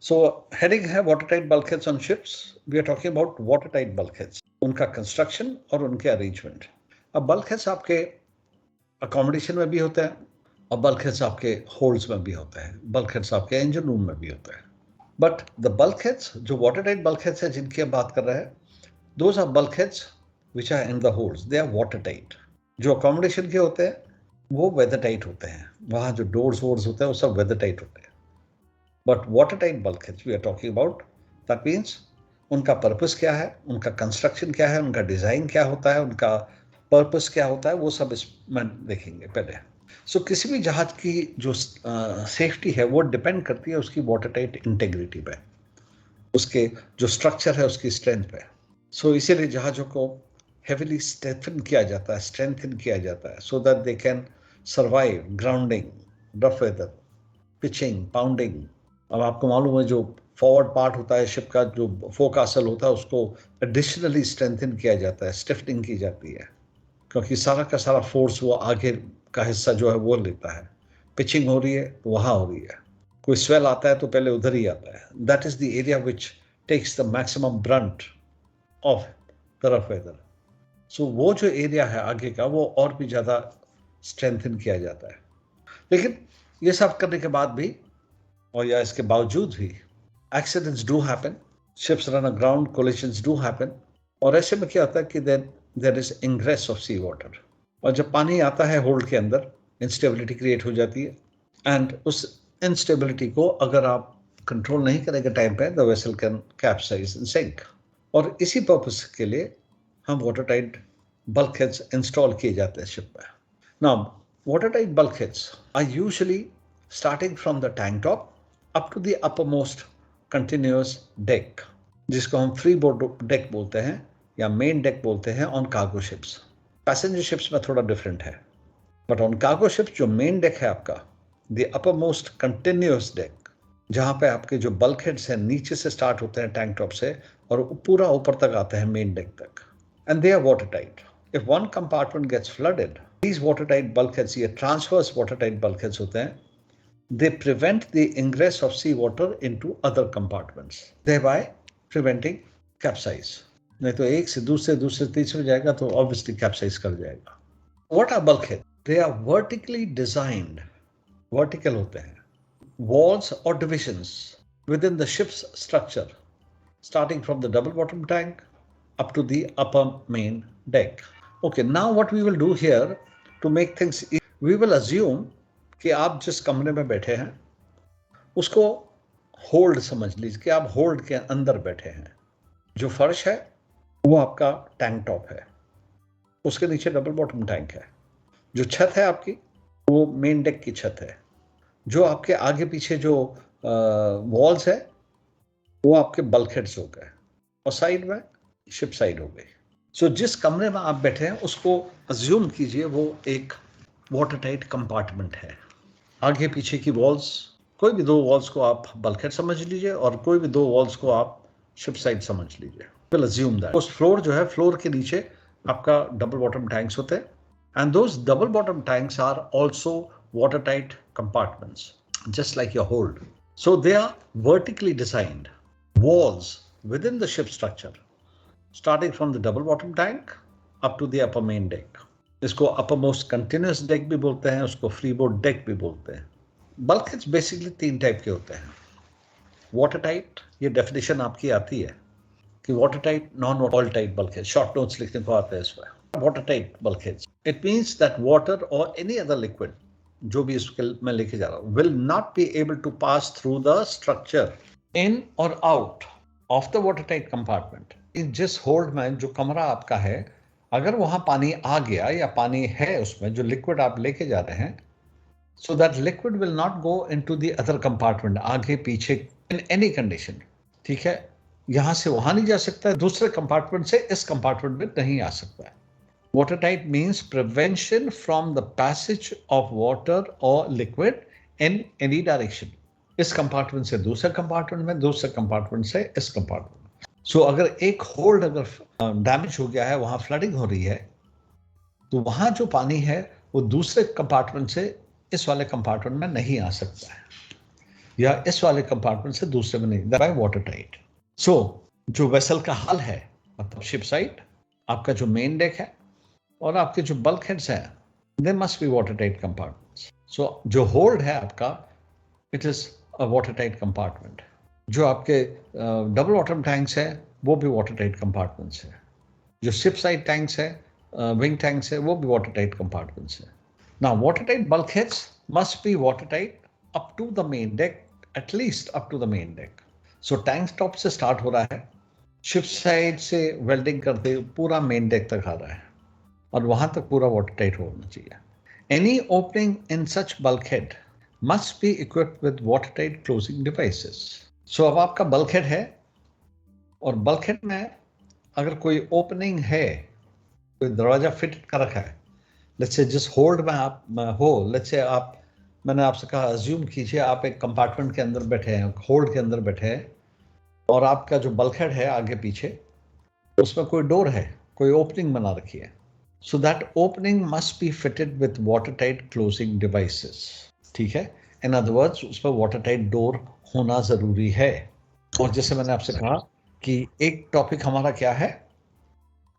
सो heading है watertight bulkheads on ships. We are talking about watertight bulkheads, उनका construction और उनके arrangement. अब बल्कहेड्स आपके अकोमोडेशन में भी होते हैं और बल्कहेड्स आपके होल्ड्स में भी होते हैं, बल्कहेड्स आपके इंजन रूम में भी होते हैं। बट द बल्कहेड्स जो वाटर टाइट बल्कहेड्स है जिनकी हम बात कर रहे हैं, those are bulkheads which are in the holds, they are watertight. जो अकोमोडेशन के होते हैं वो वेदर टाइट होते हैं, वहाँ जो डोर्स वोर्स होते हैं वो सब वेदर टाइट होते हैं। But watertight bulkheads we are talking about, that means उनका पर्पस क्या है, उनका कंस्ट्रक्शन क्या है, उनका डिज़ाइन क्या होता है, उनका पर्पस क्या होता है, वो सब इसमें देखेंगे पहले। सो किसी भी जहाज की जो सेफ्टी है वो डिपेंड करती है उसकी वाटर टाइट इंटेग्रिटी पे, उसके जो स्ट्रक्चर है उसकी स्ट्रेंथ पे। सो इसीलिए जहाज़ों को हेविली स्ट्रेंथन किया जाता है so that they can survive grounding, rough weather, pitching, pounding. अब आपको मालूम है जो फॉरवर्ड पार्ट होता है शिप का, जो फोकासल होता है, उसको एडिशनली स्ट्रेंथन किया जाता है, स्टिफनिंग की जाती है, क्योंकि सारा का सारा फोर्स वो आगे का हिस्सा जो है वो लेता है। पिचिंग हो रही है तो वहाँ हो रही है, कोई स्वेल आता है तो पहले उधर ही आता है। That is the area which takes the maximum brunt of the rough weather. So वो जो एरिया है आगे का वो और भी ज़्यादा स्ट्रेंथन किया जाता है। लेकिन ये सब करने के बाद भी और या इसके बावजूद भी accidents do happen, ships run aground, collisions do happen. और ऐसे में क्या होता है कि there is ingress of sea water, और जब पानी आता है होल्ड के अंदर इंस्टेबिलिटी क्रिएट हो जाती है, एंड उस इंस्टेबिलिटी को अगर आप कंट्रोल नहीं करेंगे टाइम पे, the vessel can capsize and sink. और इसी पर्पस के लिए हम वाटर टाइट बल्कहेड्स इंस्टॉल किए जाते हैं शिप में। Now water tight bulkheads are usually starting from the tank top up to the uppermost continuous deck, जिसको हम फ्री बोर्ड डेक बोलते हैं या मेन डेक बोलते हैं on cargo ships. Passenger ships में थोड़ा डिफरेंट है, बट ऑन कार्गो शिप्स जो मेन डेक है आपका, द अपरमोस्ट कंटिन्यूअस डेक, जहाँ पे आपके जो बल्कहेड्स हैं नीचे से स्टार्ट होते हैं टैंक टॉप से और पूरा ऊपर तक आते हैं मेन डेक तक, and they are watertight. If one compartment gets flooded, these watertight bulkheads, ये ट्रांसवर्स वाटर टाइट बल्कहेड्स होते हैं, they prevent the ingress of sea water into other compartments, thereby preventing capsize. नहीं तो एक से दूसरे तीसरे जाएगा तो obviously capsize कर जाएगा। What are bulkheads? They are vertically designed, vertical होते हैं, walls or divisions within the ship's structure, starting from the double bottom tank up to the upper main deck. Okay, now what we will do here to make things easy, we will assume कि आप जिस कमरे में बैठे हैं उसको hold समझ लीजिए कि आप होल्ड के अंदर बैठे हैं। जो फर्श है वो आपका टैंक टॉप है, उसके नीचे डबल बॉटम टैंक है। जो छत है आपकी वो मेन डेक की छत है। जो आपके आगे पीछे जो वॉल्स है वो आपके बल्कहेड्स हो गए और साइड में शिप साइड हो गई। सो जिस कमरे में आप बैठे हैं उसको अज्यूम कीजिए वो एक वाटर टाइट कंपार्टमेंट है। आगे पीछे की वॉल्स, कोई भी दो वॉल्स को आप बल्कहेड समझ लीजिए और कोई भी दो वॉल्स को आप शिप साइड समझ लीजिए। विल अज्यूम दैट उस फ्लोर जो है, फ्लोर के नीचे आपका डबल बॉटम टैंक्स होते हैं, and those double bottom tanks are also water tight compartments just like your hold. So they are vertically designed walls within the ship structure, starting from the double bottom tank up to the upper main deck. इसको uppermost continuous deck भी बोलते हैं, उसको freeboard deck भी बोलते हैं। Bulkheads basically 3 type के होते हैं। वाटर टाइट, ये डेफिनेशन आपकी आती है कि watertight, non oil tight bulkhead, short notes लिखने को आता है इसमें। Watertight bulkheads, it means that water और एनी अदर लिक्विड जो भी इसके मैं लेके जा रहा हूँ will not be able to pass through the structure in और out of the watertight compartment. जिस होल्ड में जो कमरा आपका है, अगर वहां पानी आ गया या पानी है उसमें जो लिक्विड आप लेके जा रहे हैं, so that liquid will not go into the other compartment, आगे पीछे in any condition, ठीक है, यहां से वहां नहीं जा सकता है, दूसरे कंपार्टमेंट से इस कंपार्टमेंट में नहीं आ सकता है। Water tight means prevention from the passage of water और लिक्विड इन एनी डायरेक्शन, इस कंपार्टमेंट से दूसरे कंपार्टमेंट में, दूसरे कंपार्टमेंट से इस कंपार्टमेंट में। सो अगर एक होल्ड अगर डैमेज हो गया है, वहां फ्लडिंग हो रही है, तो वहां जो पानी है वो दूसरे कंपार्टमेंट से इस वाले कंपार्टमेंट में नहीं आ सकता है। या इस वाले कंपार्टमेंट से दूसरे में नहीं, बाय वाटर टाइट। सो जो वेसल का हल है, मतलब शिप साइड, आपका जो मेन डेक है और आपके जो बल्क हेड्स हैं, they must be water tight compartments. So जो होल्ड है आपका, it is a watertight compartment. जो आपके डबल बॉटम टैंक्स है वो भी वाटर टाइट कंपार्टमेंट्स है। जो शिप साइड टैंक्स है, विंग टैंक्स है, वो भी वाटर टाइट कंपार्टमेंट्स है। Now water tight bulkhead must be water tight up to the main deck, at least up to the main deck. So tank top से start हो रहा है, ship side से welding करते पूरा मेन डेक तक आ रहा है और वहां तक पूरा वाटर टाइट होना चाहिए। Any opening in such bulkhead must be equipped with water tight closing devices. So अब आपका बल्क हेड है और बल्क हेड में अगर कोई ओपनिंग है, कोई दरवाजा फिट कर रखा है, लेट्स से जिस होल्ड में आप हो, लेट्स से आप, मैंने आपसे कहा अज्यूम कीजिए आप एक कंपार्टमेंट के अंदर बैठे हैं, होल्ड के अंदर बैठे हैं और आपका जो बल्क हेड है आगे पीछे, उसमें कोई डोर है, कोई ओपनिंग बना रखी है। So that opening must be fitted with water tight closing devices. ठीक है, इन अदर वर्ड्स उस पर वाटर टाइट डोर होना जरूरी है। और जैसे मैंने आपसे कहा कि एक टॉपिक हमारा क्या है,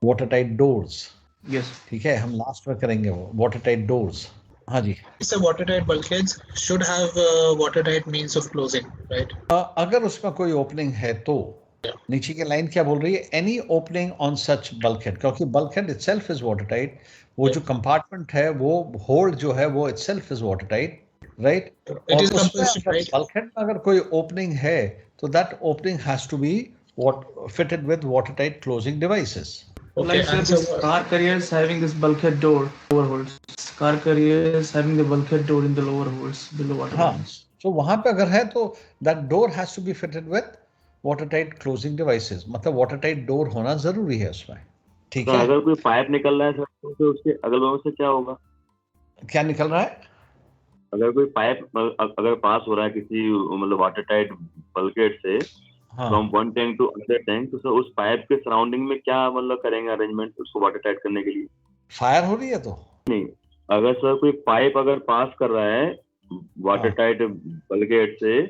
वाटर टाइट डोर्स। Yes. ठीक है, हम लास्ट में करेंगे वो वाटर टाइट डोर्स। हाँ जी। So watertight bulkheads should have watertight means of closing, right? अगर उसमें कोई ओपनिंग है तो नीचे की लाइन क्या बोल रही है, any opening on such bulkhead, क्योंकि bulkhead itself is watertight. वो जो कंपार्टमेंट है, वो होल्ड जो है वो itself is watertight, right. It और is उसमें compulsory, अगर right? बल्कहेड में अगर कोई ओपनिंग है तो that opening has to be fitted with watertight closing devices. Okay, Like sir, and so this car carriers having this bulkhead door lower holds. Car carriers having the bulkhead door in the lower holds below water हाँ, lines. so वहां पे अगर है तो that door has to be fitted with watertight closing devices, मतलब watertight door होना जरूरी है उसमें। ठीक तो है, अगर कोई पाइप निकल रहा है सर तो उसके अगल बगल से क्या होगा? क्या निकल रहा है? अगर कोई पाइप अगर पास हो रहा है किसी मतलब वाटर टाइट बल्कहेड से हाँ, from one tank to another tank, तो सर उस पाइप के सराउंडिंग में क्या मतलब करेंगे अरेंजमेंट उसको वाटर टाइट करने के लिए? फायर हो रही है तो नहीं, अगर सर कोई पाइप अगर पास कर रहा है वाटर हाँ। टाइट बल्कहेड से,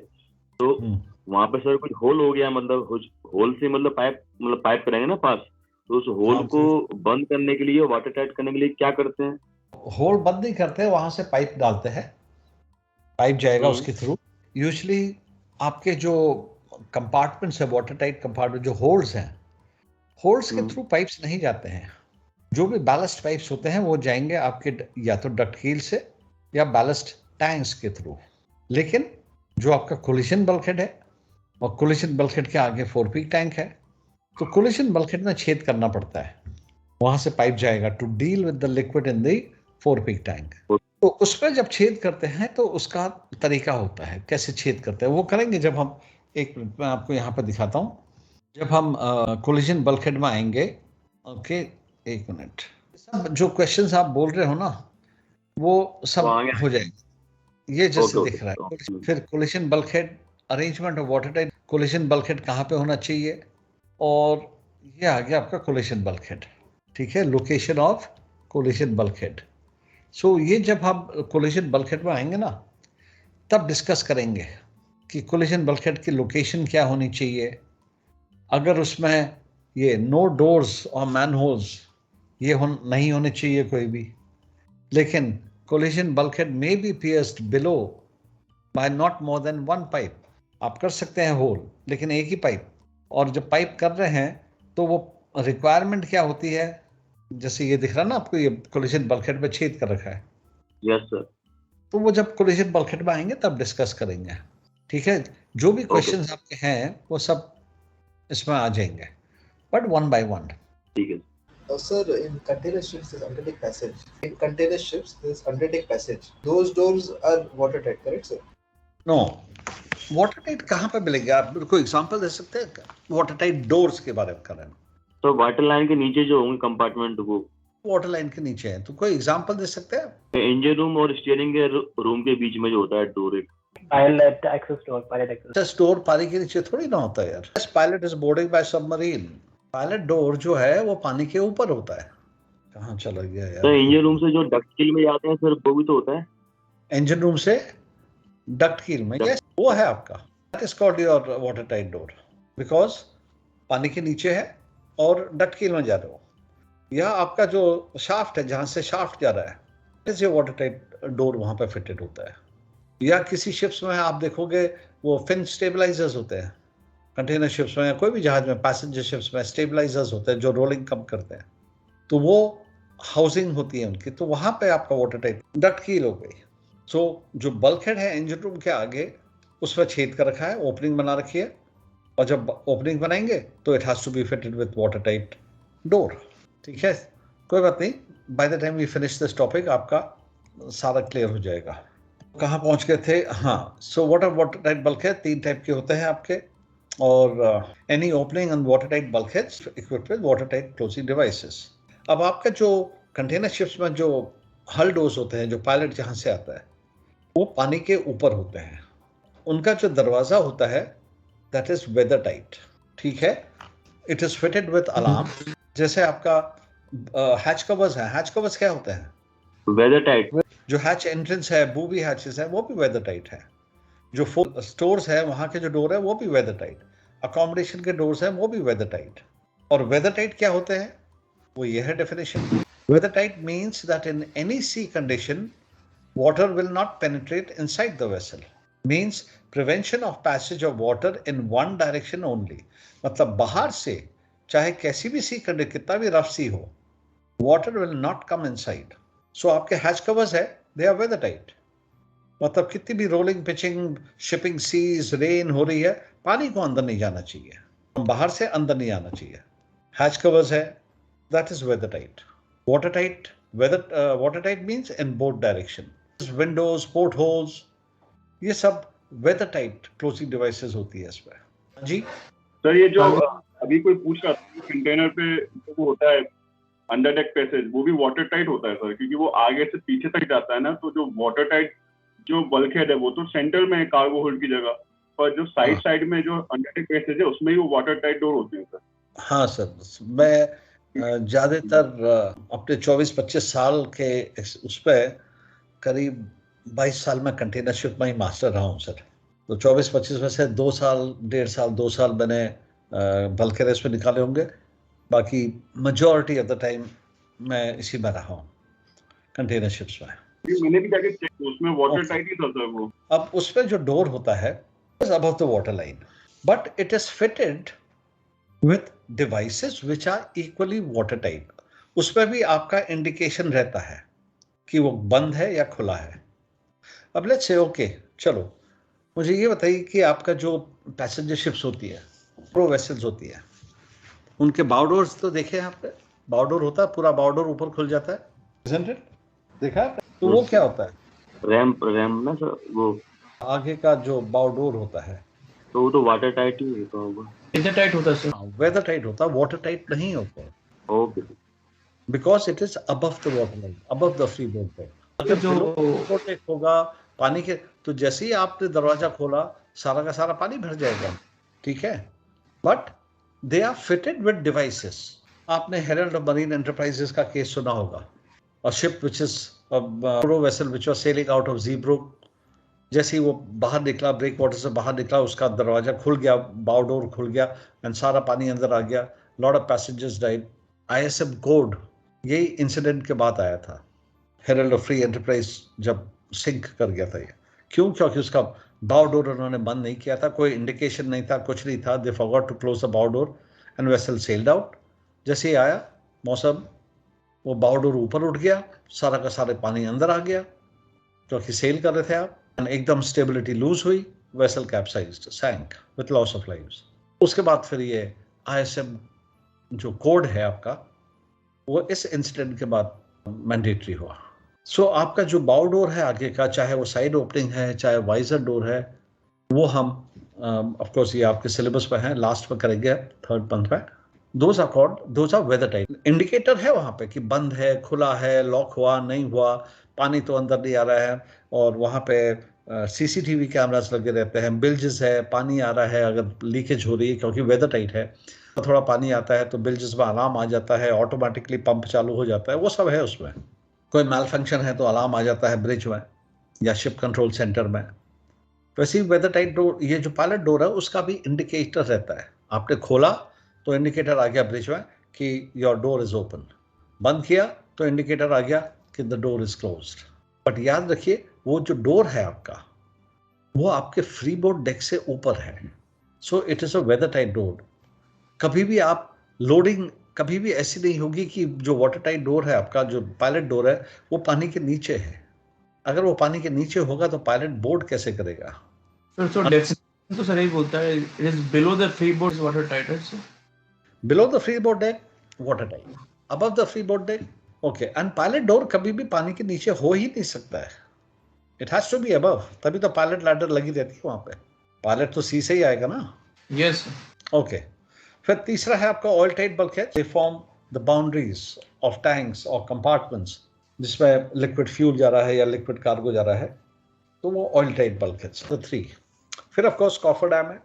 तो वहां पे सर कुछ होल हो गया, मतलब होल से मतलब पाइप करेंगे ना पास, तो उस होल हाँ, को बंद करने के लिए, वाटर टाइट करने के लिए क्या करते हैं? होल बंद नहीं करते, वहां से पाइप डालते हैं, पाइप जाएगा उसके थ्रू। यूजुअली आपके जो कंपार्टमेंट्स है, वाटर टाइट कंपार्टमेंट, जो होल्ड्स हैं, होल्ड्स के थ्रू पाइप्स नहीं जाते हैं। जो भी बैलेस्ट पाइप्स होते हैं वो जाएंगे आपके या तो डक्ट कील से या बैलेस्ट टैंक्स के थ्रू। लेकिन जो आपका कोलिशन बल्कहेड है और कोलिशन बल्कहेड के आगे 4 पीक टैंक है, तो कोलिशन बल्कहेड में छेद करना पड़ता है, वहां से पाइप जाएगा to deal with the liquid in the 4 peak tank. तो उस पर जब छेद करते हैं तो उसका तरीका होता है, कैसे छेद करते हैं वो करेंगे जब हम, एक मिनट में आपको यहाँ पर दिखाता हूँ, जब हम कोलिशन बल्कहेड में आएंगे। ओके, एक मिनट। सब जो क्वेश्चंस आप बोल रहे हो ना वो सब हो जाएगा, ये जैसे दिख रहा है। फिर collision bulkhead, arrangement of water tight, collision bulkhead कहाँ पे होना चाहिए, और ये आ गया आपका कोलिशन बल्कहेड। ठीक है, location of collision bulkhead. So ये जब हम कोलिशन बल्कहेड में आएंगे ना तब डिस्कस करेंगे कि कोलिशन बल्कहेड की लोकेशन क्या होनी चाहिए। अगर उसमें ये नो डोर्स और मैनहोल्स ये नहीं होने चाहिए कोई भी, लेकिन कोलिशन बल्कहेड में be pierced below by not more than one pipe. आप कर सकते हैं होल, लेकिन एक ही पाइप। और जब पाइप कर रहे हैं तो वो रिक्वायरमेंट क्या होती है, जैसे ये दिख रहा है ना आपको, ये कोलिशन बल्कहेड पे छेद कर रखा है। Yes sir. तो वो जब कोलिशन बल्कहेड में आएंगे तब डिस्कस करेंगे। ठीक है, जो भी क्वेश्चंस आपके हैं वो सब इसमें आ जाएंगे, बट वन बाय वन। ठीक है sir, in container ships there's underdeck passage. In container ships there's underdeck passage. Those doors are watertight, correct sir? No, water tight कहाँ पे मिलेंगे? आप मेरे को एग्जांपल दे सकते हैं वाटर टाइट डोर्स के बारे में कर रहे हैं? तो वाटर लाइन के नीचे जो होंगे कंपार्टमेंट, वो वाटर लाइन के नीचे है, तो कोई एग्जांपल दे सकते हैं? इंजन रूम और स्टीयरिंग के रूम के बीच में जो होता है डोर, एक pilot access door, pilot access door पानी के नीचे थोड़ी ना होता है यार। Pilot is boarding by submarine. Pilot door जो है वो पानी के ऊपर होता है। कहाँ चला गया यार? तो इंजन रूम से जो डक्ट कील में जाते हैं सर, वो भी तो होता है इंजन रूम से डक्ट कील में, यस। वो है आपका, that is called your water tight door, because पानी के नीचे है और डक्ट कील में जा रहे हो, या आपका जो शाफ्ट है जहां से शाफ्ट जा रहा है, इज ये वाटर टाइट डोर वहां पे फिटेड होता है। या किसी शिप्स में आप देखोगे वो फिन स्टेबलाइजर्स होते हैं, कंटेनर शिप्स में या कोई भी जहाज में, पैसेंजर शिप्स में स्टेबलाइजर्स होते हैं जो रोलिंग कम करते हैं, तो वो हाउसिंग होती है उनकी, तो वहां पे आपका वाटर टाइट डक्ट कील हो गई। सो जो बल्कहेड है इंजन रूम के आगे, उसमें छेद कर रखा है, ओपनिंग बना रखी है, और जब ओपनिंग बनाएंगे तो it has to be fitted with water tight door. ठीक है, कोई बात नहीं, by the time we finish this topic आपका सारा क्लियर हो जाएगा। कहाँ पहुंच गए थे? हाँ, so watertight bulkhead 3 type के होते हैं आपके, और any opening and watertight bulkheads equipped with water tight closing devices. अब आपका जो कंटेनर शिप्स में जो हल डोर्स होते हैं, जो पायलट जहां से आता है, वो पानी के ऊपर होते हैं। उनका जो दरवाजा होता है दैट इज वेदर टाइट। ठीक है, it is fitted with alarm. जैसे आपका हैच कवर्स है, हैच कवर्स क्या होते हैं? Weather tight. जो हैच एंट्रेंस है, बूबी हैचेस है, वो भी वेदर टाइट है। जो स्टोर्स है वहां के जो डोर है वो भी वेदर टाइट। अकोमोडेशन के डोर्स हैं वो भी वेदर टाइट। और वेदर टाइट क्या होते हैं? वो ये है definition. Weather tight means that in any sea condition water will not penetrate inside the vessel. Means prevention of passage of water in one direction only. मतलब बाहर से चाहे कैसी भी सी कंडीशन, कितना भी रफ सी हो, water will not come inside. So आपके हैच कवर्स है, they are weather tight. मतलब कितनी भी rolling, pitching, shipping seas, rain हो रही है, पानी को अंदर नहीं जाना चाहिए, बाहर से अंदर नहीं आना चाहिए। हैच कवर्स है, that is weather tight. Water tight, water tight means in both direction. Windows, port holes, ये सब वेदर टाइट क्लोजिंग डिवाइसेस होती है इसमें। जी सर, ये जो अभी कोई पूछ रहा था कंटेनर पे जो होता है अंडर डेक पैसेज, वो भी वाटर टाइट होता है सर? क्योंकि वो आगे से पीछे तक जाता है ना, तो जो वाटर टाइट जो बल्कहेड है वो तो सेंटर में है कार्गो होल्ड की जगह, पर जो साइड में जो अंडर डेक पैसेज है उसमें ही वो वाटर टाइट डोर होते हैं सर? हाँ सर, मैं ज्यादातर अपने 24-25 साल के उस पर करीब 22 साल में कंटेनर शिप में ही मास्टर रहा हूँ सर। तो 24-25 में से 2 साल, 1.5 साल मैंने बल्कहेड रेस में निकाले होंगे, बाकी मेजॉरिटी ऑफ द टाइम मैं इसी में रहा हूँ कंटेनर शिप्स में। मैंने भी जाके चेक, उसमें वाटर टाइट ही था सर वो। अब उसमें जो डोर होता है is above the water line, but it is fitted with devices which are equally water tight. उसमें भी आपका इंडिकेशन रहता है कि वो बंद है या खुला है। अब लेट्स से ओके, चलो मुझे ये बताइए कि आपका जो पैसेंजर शिप्स होती है, प्रो वेसल्स होती है, उनके बाउडोर्स तो देखे हैं आपने? बाउडोर होता है, पूरा बाउडोर ऊपर खुल जाता है, isn't it? देखा है? तो वो क्या होता है? रैम ना सर, वो आगे का जो बाउडोर होता है, तो वो तो वाटर टाइट ही होता होगा। वेदर टाइट होता है सर। वेदर टाइट होता है, वाटर टाइट नहीं होता है, okay, because it is above the water line, above the free board पे। अगर जो प्रोटेक्ट होगा पानी के, तो जैसे ही आपने दरवाजा खोला सारा का सारा पानी भर जाएगा। ठीक है, but they are fitted with devices. आपने हेरल्ड ऑफ मरीन एंटरप्राइजेस का केस सुना होगा, और ship which is pro vessel which was sailing out of Zeebrugge, जैसे ही वो बाहर निकला, ब्रेक वाटर से बाहर निकला, उसका दरवाजा खुल गया, बाउ डोर खुल गया, एंड सारा पानी अंदर आ गया, lot of passengers died. ISM code यही इंसिडेंट के बाद आया था, हेरल्ड ऑफ फ्री एंटरप्राइज जब सिंक कर गया था ये। क्यों? क्योंकि उसका बाउ डोर उन्होंने बंद नहीं किया था, कोई इंडिकेशन नहीं था, कुछ नहीं था। दे फॉरगॉट टू क्लोज द बाउ door and vessel sailed out. जैसे ही आया मौसम, वो बाउ डोर ऊपर उठ गया, सारा का सारा पानी अंदर आ गया, क्योंकि सेल कर रहे थे आप, एकदम स्टेबिलिटी लूज हुई, vessel capsized, sank with loss of lives. उसके बाद फिर ये ISM जो कोड है आपका, वो इस इंसिडेंट के बाद मैंडेटरी हुआ। सो आपका जो बाउ डोर है आगे का, चाहे वो साइड ओपनिंग है, चाहे वाइजर डोर है, वो हम ऑफ कोर्स ये आपके सिलेबस पे है, लास्ट में करेंगे 3rd मंथ में। Those are weather tight. Indicator है वहाँ पे कि बंद है, खुला है, लॉक हुआ, नहीं हुआ, पानी तो अंदर नहीं आ रहा है, और वहाँ पे CCTV कैमरास लगे रहते हैं, बिल्जेस है, पानी आ रहा है, अगर लीकेज हो रही है क्योंकि वेदर टाइट है, थोड़ा पानी आता है तो बिल्जेस में अलार्म आ जाता है, ऑटोमेटिकली पंप चालू हो जाता है, वो सब है उसमें। कोई मैल फंक्शन है तो अलार्म आ जाता है ब्रिज में या शिप कंट्रोल सेंटर में। वैसे ही वेदर टाइट डोर, ये जो पायलट डोर है उसका भी इंडिकेटर रहता है। आपने खोला तो इंडिकेटर आ गया ब्रिज में कि योर डोर इज ओपन, बंद किया तो इंडिकेटर आ गया कि the door is closed. But याद रखिए वो जो डोर है आपका वो आपके फ्री बोर्ड डेक से ऊपर है, so it is a weather tight door. कभी भी आप लोडिंग कभी भी ऐसी नहीं होगी कि जो वाटर टाइट डोर है आपका, जो पायलट डोर है, वो पानी के नीचे है। अगर वो पानी के नीचे होगा तो पायलट बोर्ड कैसे करेगा? So definition तो सर यही बोलता है, it is below the freeboard is watertight, right sir? Below the freeboard deck, watertight. Above the freeboard deck, okay. And pilot door कभी भी पानी के नीचे हो ही नहीं सकता है। It has to be above. तभी तो पायलट लैडर लगी रहती है वहां पे। पायलट तो सी से ही आएगा ना। Yes sir. Okay. फिर तीसरा है आपका oil tight bulkhead. They form the boundaries of tanks or compartments जिसमें लिक्विड फ्यूल जा रहा है या लिक्विड कार्गो जा रहा है, तो वो ऑयल टाइट बल्कहेड्स। तो 3। फिर ऑफ कोर्स कॉफर डैम है।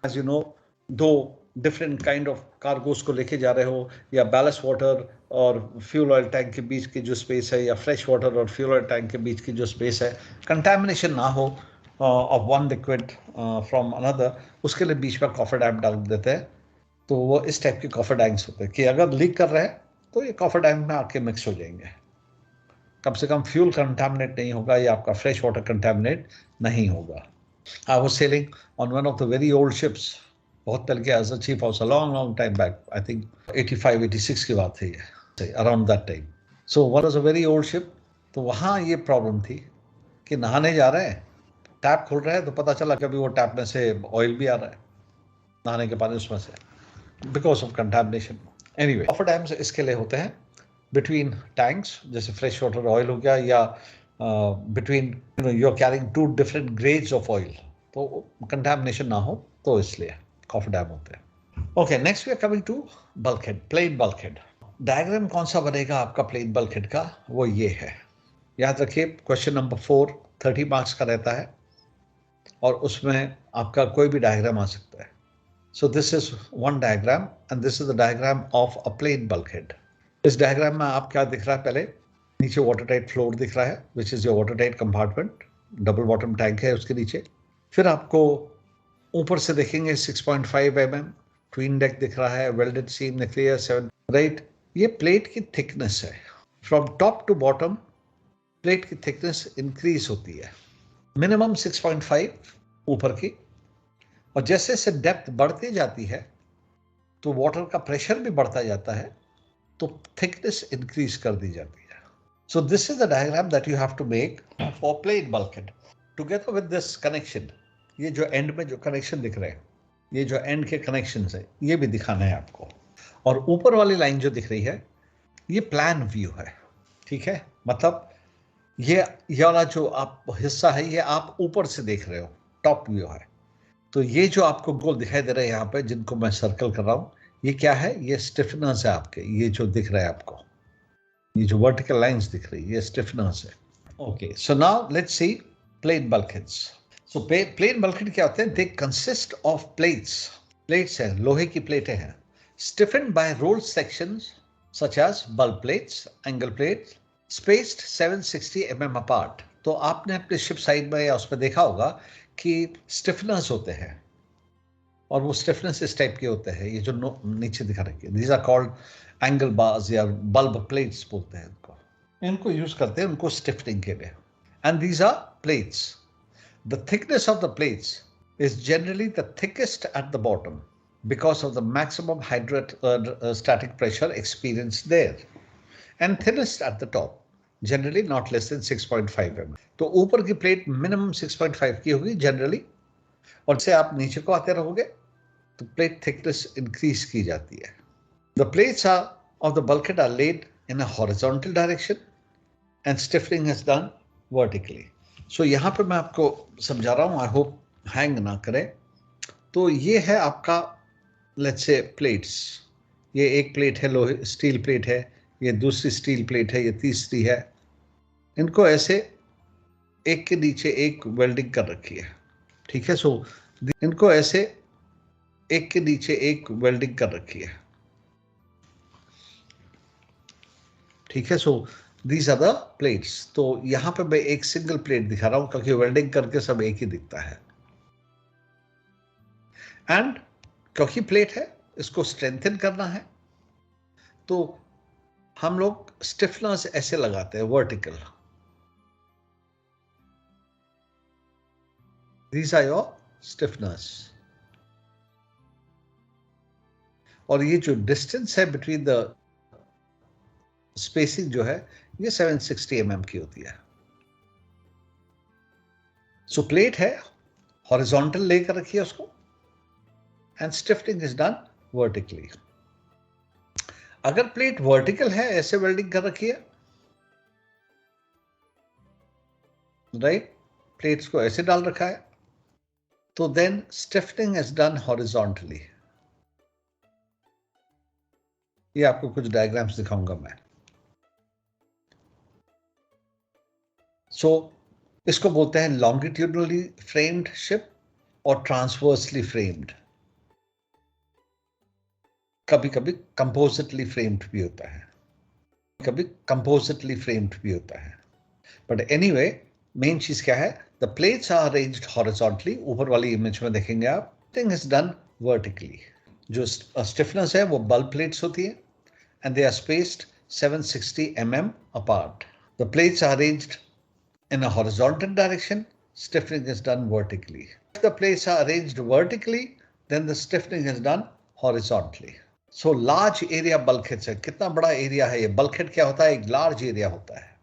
एज यू नो, दो डिफरेंट काइंड ऑफ कार्गोस को लेके जा रहे हो, या बैलेंस वाटर और फ्यूल ऑयल टैंक के बीच की जो स्पेस है, या फ्रेश वाटर और फ्यूल ऑयल टैंक के बीच की जो स्पेस है, कंटैमिनेशन ना हो of one liquid from another, उसके लिए बीच में कॉफर डैम डाल देते हैं। तो वो इस टाइप के कॉफर डैम्स होते हैं कि अगर लीक कर रहे हैं तो ये कॉफर डैम में आके मिक्स हो जाएंगे। कम से कम फ्यूल कंटैमिनेट नहीं होगा या आपका फ्रेश वाटर कंटैमिनेट नहीं होगा। I was sailing on one of the very old ships, बहुत पहले के as a chief house, a long time back, I think 85-86 की बात है ये, around that time. So what was a very old ship, तो वहाँ ये प्रॉब्लम थी कि नहाने जा रहे हैं, टैप खोल रहे हैं तो पता चला कभी वो टैप में से ऑयल भी आ रहा है, नहाने के पानी उसमें से, because of contamination. Anyway, coffer dams इसके लिए होते हैं बिटवीन टैंक्स, जैसे फ्रेश वाटर ऑयल हो गया, या between you're carrying 2 different grades of oil, तो contamination ना हो, तो इसलिए कॉफर डैम होते हैं। Okay, next we are coming to bulkhead, plane bulkhead. Diagram कौन सा बनेगा आपका प्लेन बल्कहेड का, वो ये है। याद रखिए क्वेश्चन नंबर 4 30 मार्क्स का रहता है और उसमें आपका कोई भी डायग्राम आ सकता है। So this is one diagram and this is the diagram of a plane bulkhead. इस डायग्राम में आप क्या दिख रहा है, पहले नीचे वाटर टाइट फ्लोर दिख रहा है, which is your water tight compartment, double bottom tank है उसके नीचे। फिर आपको ऊपर से देखेंगे 6.5 mm ट्विन डेक दिख रहा है, वेल्डेड सीम दिख रही है 7, राइट। ये प्लेट की थिकनेस है, from top to bottom plate की थिकनेस इंक्रीज होती है, मिनिमम 6.5 ऊपर की, और जैसे जैसे डेप्थ बढ़ती जाती है तो वाटर का प्रेशर भी बढ़ता जाता है, तो थिकनेस इंक्रीज कर दी जाती है। So this is the diagram that you have to make for plate bulkhead. Together with this connection, ये जो end में जो connection दिख रहे हैं, ये जो end के connections है, ये भी दिखाना है आपको। और ऊपर वाली लाइन जो दिख रही है, ये प्लान व्यू है, ठीक है। मतलब ये वाला जो आप हिस्सा है, ये आप ऊपर से देख रहे हो, टॉप व्यू है। तो ये जो आपको गोल दिखाई दे रहे हैं यहाँ पे, जिनको मैं सर्कल कर रहा हूँ, ये क्या है, ये स्टिफनर्स है आपके, ये जो दिख रहा है आपको, ये जो वर्टिकल लाइंस दिख रही है, ये स्टिफनर्स है। Okay, so now let's see plane bulkheads. So plane bulkhead क्या होते हैं? They consist of plates. Plates हैं, लोहे की प्लेटें हैं, stiffened by rolled sections such as bulb plates, angle plates, spaced 760 mm apart. तो आपने अपने शिप साइड में या उसमें देखा होगा कि स्टिफनर्स होते हैं, और वो स्टिफनेस इस टाइप के होते हैं, ये जो नीचे दिखा रखी है, these are called angle bars या बल्ब प्लेट्स बोलते हैं इनको यूज करते हैं उनको स्टिफनिंग के लिए। And these are plates. The thickness of the plates is generally the thickest at the bottom because of the maximum hydrostatic pressure experienced there, and thinnest at the top, generally not less than 6.5 mm। तो ऊपर की plate minimum 6.5 की होगी generally, और से आप नीचे को आते रहोगे तो प्लेट थिकनेस इंक्रीज की जाती है। The plates of the bulkhead are laid in a horizontal direction and stiffening is done vertically. So यहाँ पे मैं आपको समझा रहा हूँ, I hope hang ना करें। तो ये है आपका let's say plates। ये एक प्लेट है, लोहे स्टील प्लेट है, ये दूसरी स्टील प्लेट है, ये तीसरी है। इनको ऐसे एक के नीचे एक वेल्डिंग कर रखी है, ठीक है। सो इनको ऐसे एक के नीचे एक वेल्डिंग कर रखी है, ठीक है। So these are the plates. तो यहाँ पे मैं एक सिंगल प्लेट दिखा रहा हूँ क्योंकि वेल्डिंग करके सब एक ही दिखता है। एंड क्योंकि प्लेट है, इसको स्ट्रेंथन करना है, तो हम लोग स्टिफनर्स ऐसे लगाते हैं vertical. These are your stiffeners. और ये जो डिस्टेंस है बिटवीन द स्पेसिंग जो है ये 760 mm की होती है. सो प्लेट है, हॉरिजॉन्टल लेकर रखिए उसको, and stiffening is done vertically. अगर प्लेट वर्टिकल है, ऐसे वेल्डिंग कर रखिए, राइट, प्लेट्स को ऐसे डाल रखा है, तो then stiffening is done horizontally. ये आपको कुछ डायग्राम्स दिखाऊंगा मैं. सो इसको बोलते हैं लॉन्गिट्यूडनली फ्रेम्ड शिप और ट्रांसवर्सली फ्रेम्ड. कभी कभी कंपोजिटली फ्रेम्ड भी होता है, कभी कंपोजिटली फ्रेम्ड भी होता है. बट एनीवे, मेन चीज क्या है, the plates are arranged horizontally. ऊपर वाली इमेज में देखेंगे आप, थिंग इज डन वर्टिकली. जो स्टिफनेस है वो बल्ब प्लेट्स होती है, and they are spaced 760 mm apart. The plates are arranged in a horizontal direction, stiffening is done vertically. If the plates are arranged vertically, then the stiffening is done horizontally. So large area bulkheads है. कितना बड़ा area है ये? bulkhead क्या होता है? एक large area होता है.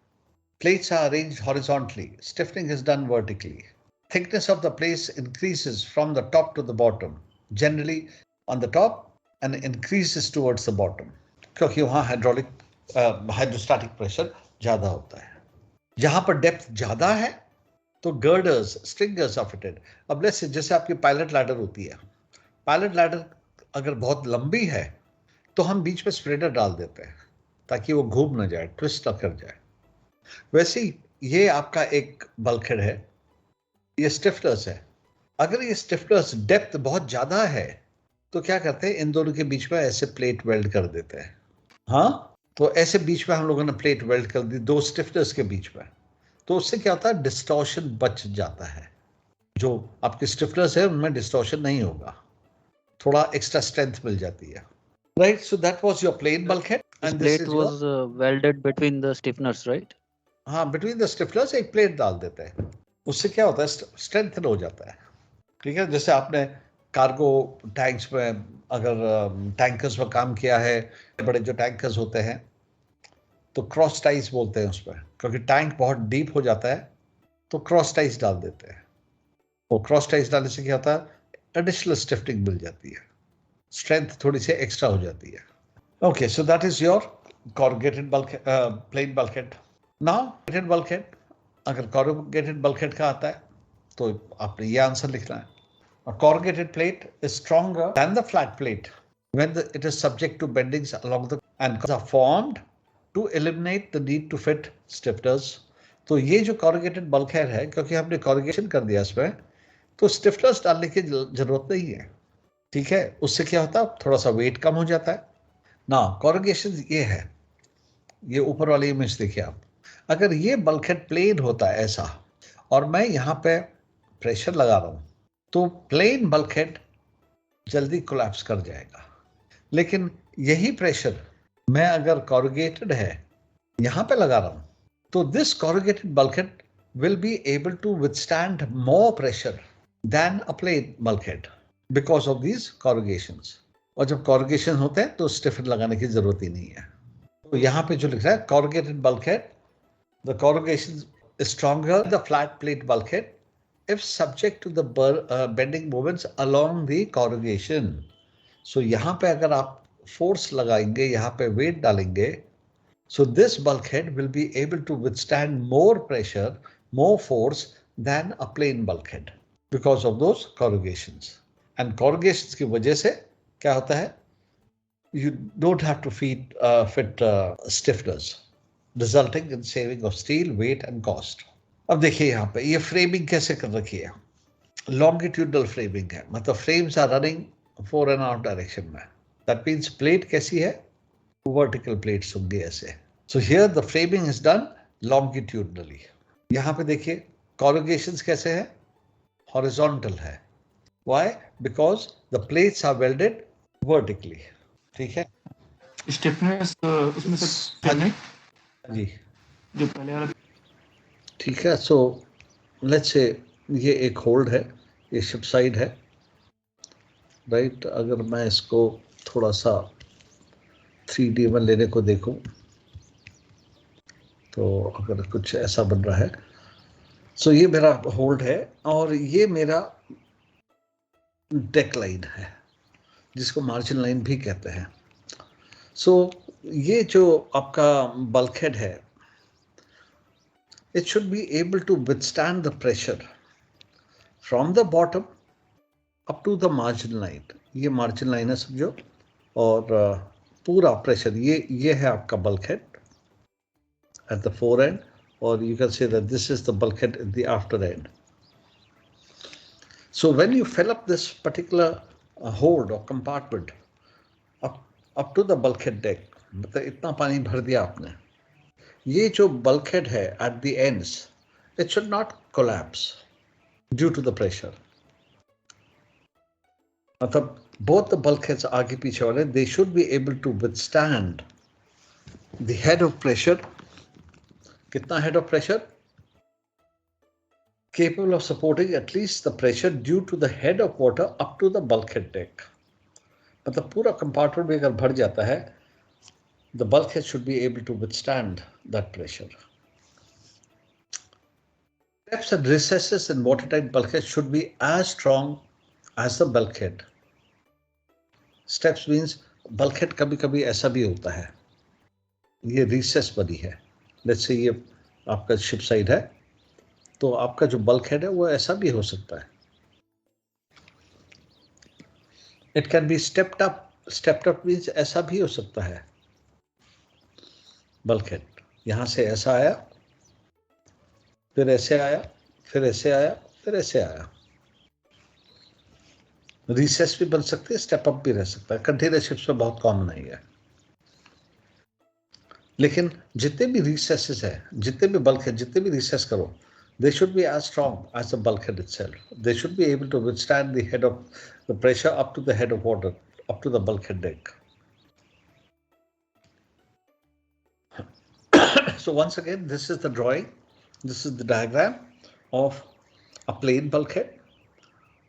Plates are arranged horizontally, stiffening is done vertically. Thickness of the plates increases from the top to the bottom, generally on the top, and increases towards the bottom. क्योंकि वहाँ hydrostatic pressure ज्यादा होता है. जहां पर depth ज्यादा है तो गर्डर्स, स्ट्रिंगर्स आर फिटेड. अब लेट्स से जैसे आपकी पायलट लैडर होती है, पायलट लैडर अगर बहुत लंबी है तो हम बीच में स्प्रेडर डाल देते हैं ताकि वो घूम ना जाए, ट्विस्ट ना कर जाए. वैसे ही ये आपका एक बल्कहेड है, ये स्टिफनर्स है. अगर ये स्टिफनर्स डेप्थ बहुत ज्यादा है तो क्या करते हैं, इन दोनों के बीच में ऐसे प्लेट वेल्ड कर देते हैं. हाँ, तो ऐसे बीच में हम लोगों ने प्लेट वेल्ड कर दी दो स्टिफनर्स के बीच में. तो उससे क्या होता है, डिस्टॉर्शन बच जाता है. जो आपके स्टिफनर्स है उनमें डिस्टॉर्शन नहीं होगा, थोड़ा एक्स्ट्रा स्ट्रेंथ मिल जाती है. Right, so that was your plane bulkhead. This plate was welded between the stiffeners, right? हाँ, बिटवीन द स्टिफनर्स एक प्लेट डाल देते हैं. उससे क्या होता है, स्ट्रेंथन हो जाता है. ठीक है, जैसे आपने कार्गो टैंक्स में, अगर टैंकर्स में काम किया है, बड़े जो टैंकर्स होते हैं तो क्रॉस टाइज बोलते हैं उसमें, क्योंकि टैंक बहुत डीप हो जाता है तो क्रॉस टाइज डाल देते हैं. और क्रॉस टाइज डालने से क्या होता है, एडिशनल स्टिफनिंग मिल जाती है, स्ट्रेंथ थोड़ी सी एक्स्ट्रा हो जाती है. Okay, so that is your corrugated bulkhead, plain bulkhead. Now corrugated bulkhead, अगर corrugated bulkhead का आता है तो आपने ये आंसर लिखना है. A corrugated plate is stronger than the flat plate when it is subject to bendings along the and are formed to eliminate the need to fit stiffeners. तो ये जो corrugated bulkhead है, क्योंकि हमने corrugation कर दिया इसमें, तो stiffeners डालने की जरूरत नहीं है. ठीक है, उससे क्या होता है, थोड़ा सा वेट कम हो जाता है ना. corrugation ये है, ये ऊपर वाली इमेज देखिए आप. अगर ये बल्कहेड प्लेन होता है ऐसा और मैं यहाँ पे प्रेशर लगा रहा हूँ तो प्लेन बल्कहेड जल्दी कोलैप्स कर जाएगा. लेकिन यही प्रेशर मैं अगर corrugated है यहाँ पे लगा रहा हूँ तो this corrugated bulkhead will be able to withstand more pressure than a plain bulkhead because of these corrugations. और जब corrugation होते हैं तो स्टिफन लगाने की जरूरत ही नहीं है. तो यहाँ पे जो लिख रहा है corrugated bulkhead, the corrugation is stronger than the flat plate bulkhead if subject to the bending moments along the corrugation. So यहाँ पे अगर आप force लगाएंगे, यहाँ पे weight डालेंगे, so this bulkhead will be able to withstand more pressure, more force than a plain bulkhead because of those corrugations. And corrugations की वजह से क्या होता है, you don't have to fit stiffeners, resulting in saving of steel, weight and cost. अब देखिए यहाँ पे ये फ्रेमिंग कैसे कर रखी है, longitudinal framing है, मतलब frames are running 4.5 डायरेक्शन में. That means plate कैसी है, vertical plates होंगे ऐसे. So here the framing is done longitudinally. यहाँ पे देखिए corrugations कैसे है, horizontal है. Why? Because the plates are welded vertically. ठीक है? Stiffness उसमें से हाँ नहीं जी, जो पहले वाला ठीक है. So let's say ये एक होल्ड है, ये शिप साइड है, राइट. अगर मैं इसको थोड़ा सा 3D में लेने को देखूं तो अगर कुछ ऐसा बन रहा है. सो ये मेरा होल्ड है और ये मेरा डेक लाइन है जिसको मार्जिन लाइन भी कहते हैं. सो ये जो आपका बल्कहेड है, it should be able to withstand the pressure from the bottom up to the margin line. ये margin line है समझो, और पूरा प्रेशर ये है आपका bulkhead at the fore end, or you can say that this is the bulkhead at the after end. So when you fill up this particular hold or compartment up to the bulkhead deck, मतलब इतना पानी भर दिया आपने, ये जो bulkhead है at the ends, it should not collapse due to the pressure. मतलब both the bulkheads आगे पीछे वाले, they should be able to withstand the head of pressure. कितना head of pressure? Capable of supporting at least the pressure due to the head of water up to the bulkhead deck. मतलब पूरा compartment भी अगर भर जाता है, the bulkhead should be able to withstand that pressure. Steps and recesses in watertight bulkhead should be as strong as the bulkhead. Steps means bulkhead कभी-कभी ऐसा भी होता है, ये recess बनी है. Let's say ये आपका शिप साइड है, तो आपका जो bulkhead है वो ऐसा भी हो सकता है. It can be stepped up. Stepped up means ऐसा भी हो सकता है. bulkhead यहां से ऐसा आया, फिर ऐसे आया, फिर ऐसे आया, फिर ऐसे आया. रिसेस भी बन सकती है, स्टेप अप भी रह सकता है. कंटेनर शिप्स में बहुत कॉमन है ये. लेकिन जितने भी रिसेसेस है, जितने भी bulkhead, जितने भी रिसेस करो, they should be as strong as the bulkhead itself. They should be able to withstand the head of the pressure up to the head of water, up to the bulkhead deck. So once again, this is the drawing, this is the diagram of a plain bulkhead,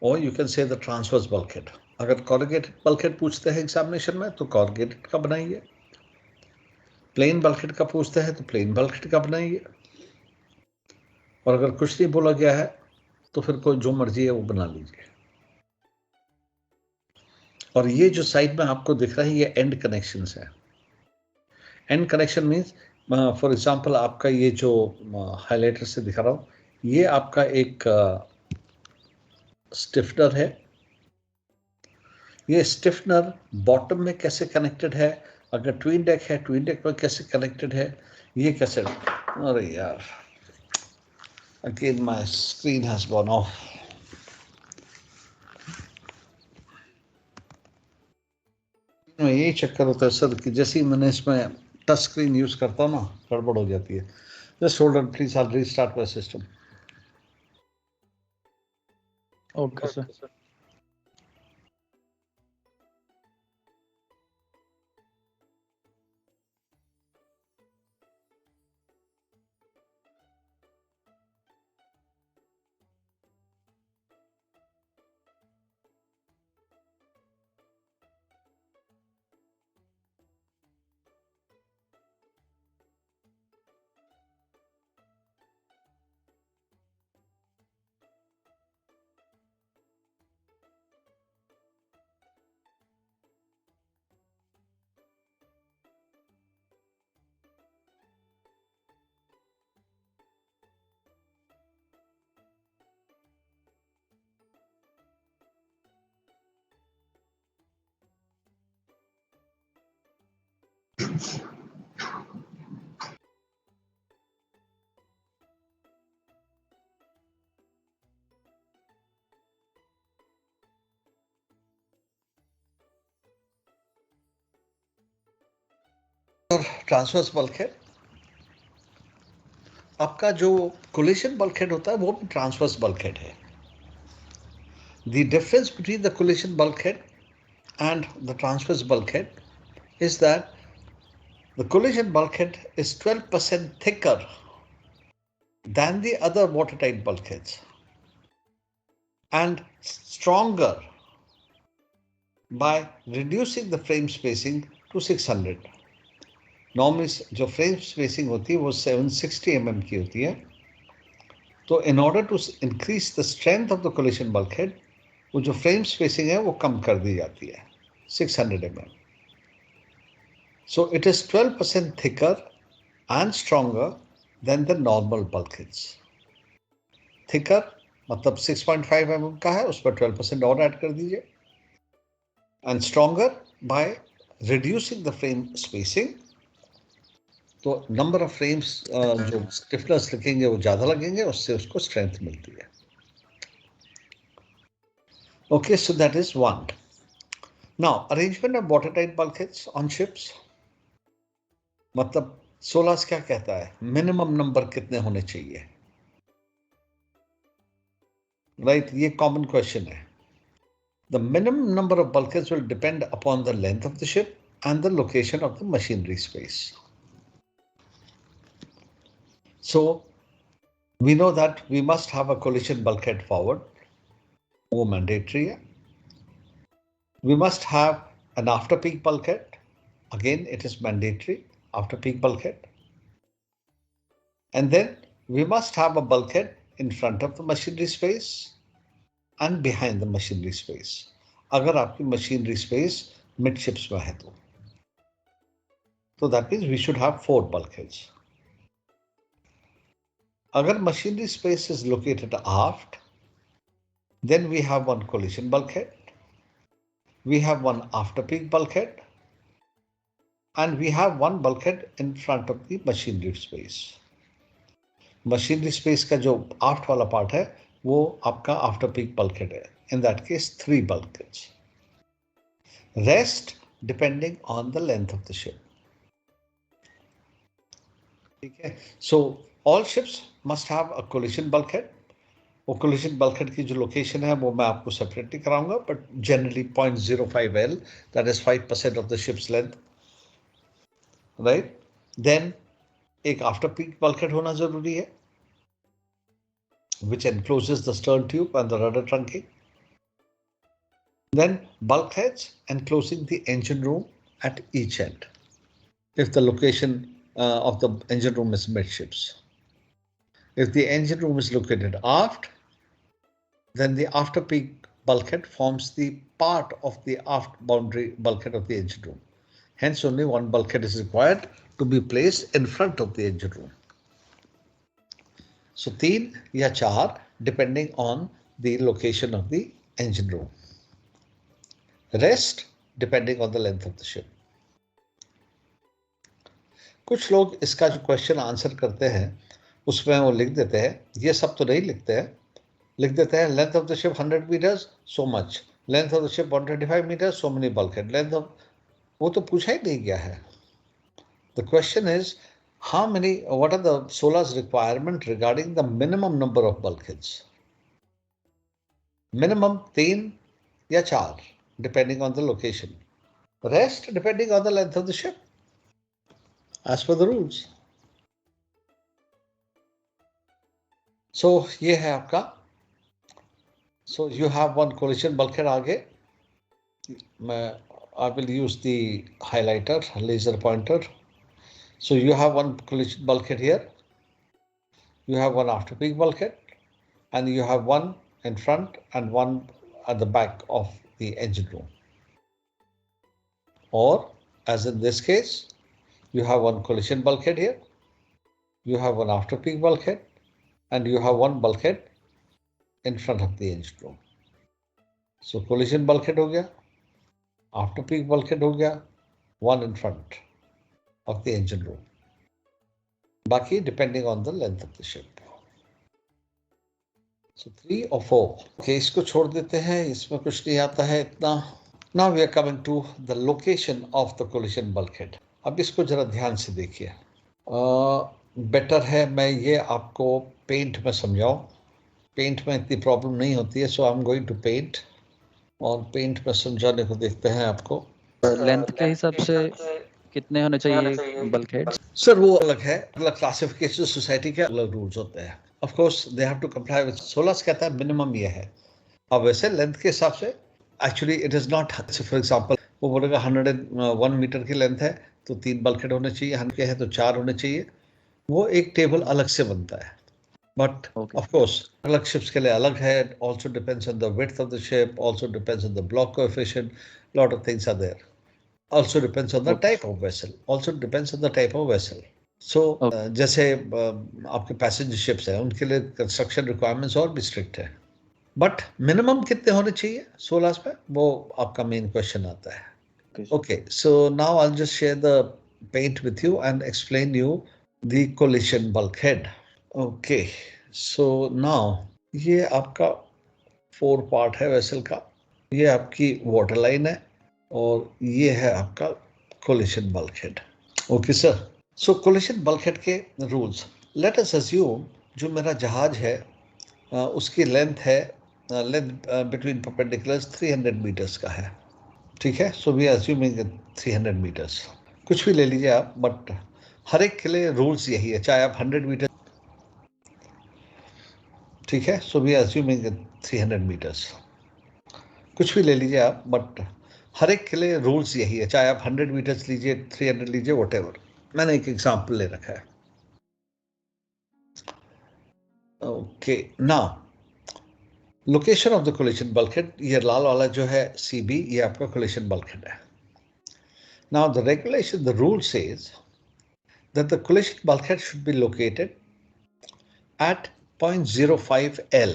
or you can say the transverse bulkhead. अगर corrugated bulkhead पूछते हैं examination में तो corrugated का बनाइए, plain bulkhead का पूछते हैं तो plain bulkhead का बनाइए, और अगर कुछ नहीं बोला गया है तो फिर कोई जो मर्जी है वो बना लीजिए. और ये जो साइड में आपको दिख रहा है ये एंड कनेक्शंस है. And connection means for example आपका ये जो हाइलाइटर से दिखा रहा हूँ, ये आपका एक स्टिफनर है. ये स्टिफनर बॉटम में कैसे कनेक्टेड है, अगर ट्विन डेक है ट्विन डेक में कैसे कनेक्टेड है, ये कैसे. अरे यार, again my screen has gone off. यही चक्कर होता है सर कि जैसे ही मैंने इसमें टच स्क्रीन यूज करता हूँ ना, गड़बड़ हो जाती है. Just hold on please, I will restart my system. Okay, sir. Transverse bulkhead, आपका जो कोलिशन बल्कहेड होता है वो भी ट्रांसवर्स बल्कहेड है. The difference between the collision bulkhead and the transverse bulkhead is that the collision bulkhead is 12% thicker than the other watertight bulkheads and stronger by reducing the frame spacing to 600. Normally जो frame spacing होती है वो 760 mm की होती है. तो in order to increase the strength of the collision bulkhead, वो जो frame spacing है वो कम कर दी जाती है 600 mm. So it is 12% thicker and stronger than the normal bulkheads. Thicker मतलब 6.5 mm का है, उस पर 12% और ऐड कर दीजिए. And stronger by reducing the frame spacing. तो नंबर ऑफ फ्रेम्स जो स्टिफनेस लिखेंगे वो ज्यादा लगेंगे, उससे उसको स्ट्रेंथ मिलती है. Okay, so that is one. Now, arrangement of watertight bulkheads on ships. मतलब 16 क्या कहता है, मिनिमम नंबर कितने होने चाहिए, राइट? ये कॉमन क्वेश्चन है. The minimum number of bulkheads will depend upon the length of the ship and the location of the machinery space. So, we know that we must have a collision bulkhead forward. वो mandatory है. We must have an after peak bulkhead. Again, it is mandatory, after peak bulkhead. And then we must have a bulkhead in front of the machinery space and behind the machinery space. अगर आपकी machinery space midships में है तो. So that means we should have 4 bulkheads. अगर machinery space is located aft, then we have one collision bulkhead, we have one after peak bulkhead, and we have one bulkhead in front of the machinery space. Machinery space का जो aft वाला part है वो आपका after peak bulkhead है. In that case, 3 bulkheads. Rest depending on the length of the ship. Okay. So all ships must have a collision bulkhead. वो collision bulkhead की जो location है वो मैं आपको separately कराऊंगा, but generally 0.05 L, that is 5% of the ship's length, right? Then एक after peak bulkhead होना जरूरी है, which encloses the stern tube and the rudder trunking. Then bulkheads enclosing the engine room at each end, if the location of the engine room is midships. If the engine room is located aft, then the after peak bulkhead forms the part of the aft boundary bulkhead of the engine room. Hence, only one bulkhead is required to be placed in front of the engine room. So 3 या 4 depending on the location of the engine room. Rest depending on the length of the ship. कुछ लोग इसका जो question answer करते हैं उसमें वो लिख देते हैं, ये सब तो नहीं लिखते हैं, लिख देते हैं length of the ship 100 meters so much, length of the ship 125 meters so many bulkhead, length of, वो तो पूछा ही नहीं गया है. The question is, how many, what are the SOLA's requirement regarding the minimum number of bulkheads? Minimum 3 या 4 depending on the location. Rest depending on the length of the ship as per the rules. So ये है आपका. So you have one collision bulkhead आगे. I will use the highlighter, laser pointer. So you have one collision bulkhead here, you have one after peak bulkhead, and you have one in front and one at the back of the engine room. Or, as in this case, you have one collision bulkhead here, you have one after peak bulkhead, and you have one bulkhead in front of the engine room. So collision bulkhead हो गया, after peak bulkhead हो गया, one in front of the engine room. Baki depending on the length of the ship. So 3 or 4. Okay, इसको छोड़ देते हैं, इसमें कुछ नहीं आता है इतना. Now we are coming to the location of the collision bulkhead. अब इसको जरा ध्यान से देखिए. बेटर है मैं ये आपको पेंट में समझाऊं. पेंट में इतनी प्रॉब्लम नहीं होती है, so I am going to paint, और पेंट में समझाने को देखते हैं आपको। लेंथ के हिसाब से कितने होने चाहिए बल्क हेड्स? सर वो अलग है, अलग क्लासिफिकेशन सोसाइटी के अलग रूल्स होते हैं। Of course they have to comply with 16 कहता है मिनिमम ये है। अब वैसे लेंथ के हिसाब से actually it is not, for example वो बोलेगा 101 मीटर की लेंथ है तो 3 बल्कहेड होने चाहिए, 100 के है तो 4 होने चाहिए। वो एक टेबल अलग से बनता है, बट ऑफ कोर्स अलग शिप्स के लिए अलग है। Also depends on the width of the ship, also depends on the block coefficient, lot of things are there. Also depends on the type of vessel. Also depends on the type of vessel. So जैसे आपके passenger ships हैं उनके लिए construction requirements और भी strict है, but minimum कितने होने चाहिए 16 पे, वो आपका मेन क्वेश्चन आता है। Okay, so now I will just share the paint with you and explain you the collision bulkhead. Okay, so now ये आपका 4 पार्ट है वेसल का। ये आपकी वाटर लाइन है और ये है आपका कोलिशन बल्कहेड। ओके सर, सो कोलिशन बल्कहेड के रूल्स, लेट अस अज्यूम जो मेरा जहाज है उसकी लेंथ है, लेंथ बिटवीन परपेंडिकुलर्स 300 मीटर्स का है, ठीक है। सो वी अज्यूमिंग 300 मीटर्स, कुछ भी ले लीजिए आप, बट हर एक के लिए रूल्स यही है, चाहे आप 100 मीटर, ठीक है। सो वी अज्यूमिंग 300 मीटर्स, कुछ भी ले लीजिए आप, बट हर एक के लिए रूल्स यही है, चाहे आप 100 मीटर्स लीजिए, 300 लीजिए, व्हाटएवर। मैंने एक एग्जांपल ले रखा है। Okay, now location of the collision bulkhead, ये लाल वाला जो है CB, ये आपका कोलिशन बल्कहेड है। Now the regulation, the rule says that the collision bulkhead should be located at 0.05 L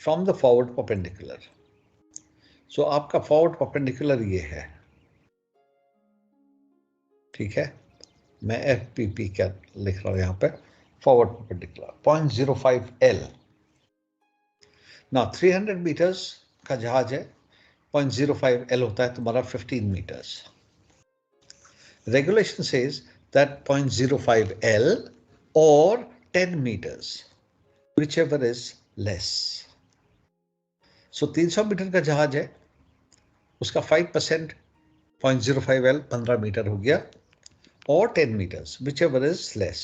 from the forward perpendicular. So आपका फॉरवर्ड परपेंडिकुलर ये है, ठीक है। मैं FPP क्या लिख रहा हूं यहाँ पे, फॉरवर्ड परपेंडिकुलर 0.05 L। ना 300 मीटर्स का जहाज है, 0.05 L होता है तुम्हारा 15 metres. Regulation says that 0.05 L और 10 meters, whichever is less. So 300 metre का जहाज है, उसका 5% 0.05 L 15 मीटर हो गया, और 10 meters, whichever is less.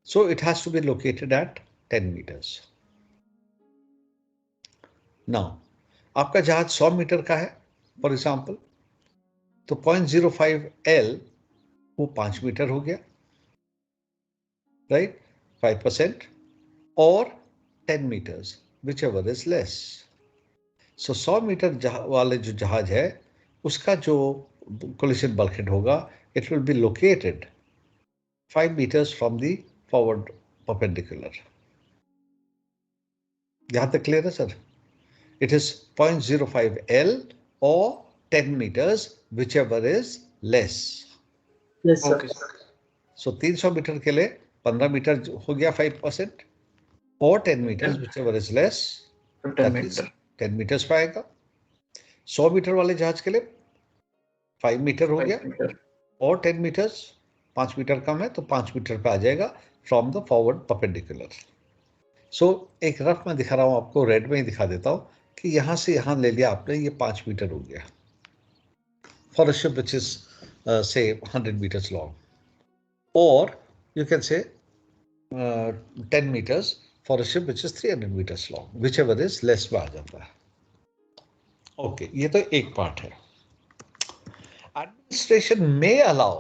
So it has to be located at 10 meters. Now, आपका जहाज 100 मीटर का है फॉर एग्जाम्पल, तो 0.05 L वो 5 मीटर हो गया, राइट, 5%, और 10 meters, whichever is less. So 100 metre वाले जो जहाज है उसका जो कोलिशन बल्कहेड होगा, it will be located 5 meters from the forward perpendicular. यहां तक क्लियर है sir? It is 0.05 L or 10 meters, whichever is less. Yes, sir. Okay. So 300 metre के लिए 15 मीटर हो गया 5%, और 10 meters, whichever is less, 10 meters पाएगा। 100 मीटर वाले जहाज के लिए 5 मीटर हो गया, और 10 meters, 5 मीटर कम है तो 5 मीटर पे आ जाएगा फ्रॉम द फॉरवर्ड परपेंडिकुलर। सो एक रफ में दिखा रहा हूं आपको, रेड में ही दिखा देता हूं कि यहां से यहां ले लिया आपने, ये 5 मीटर हो गया for a ship which is say 100 meters long, or you can say 10 meters for a ship which is 300 meters long, whichever is less में आ जाता है। ओके, ये तो एक पार्ट है। Administration may allow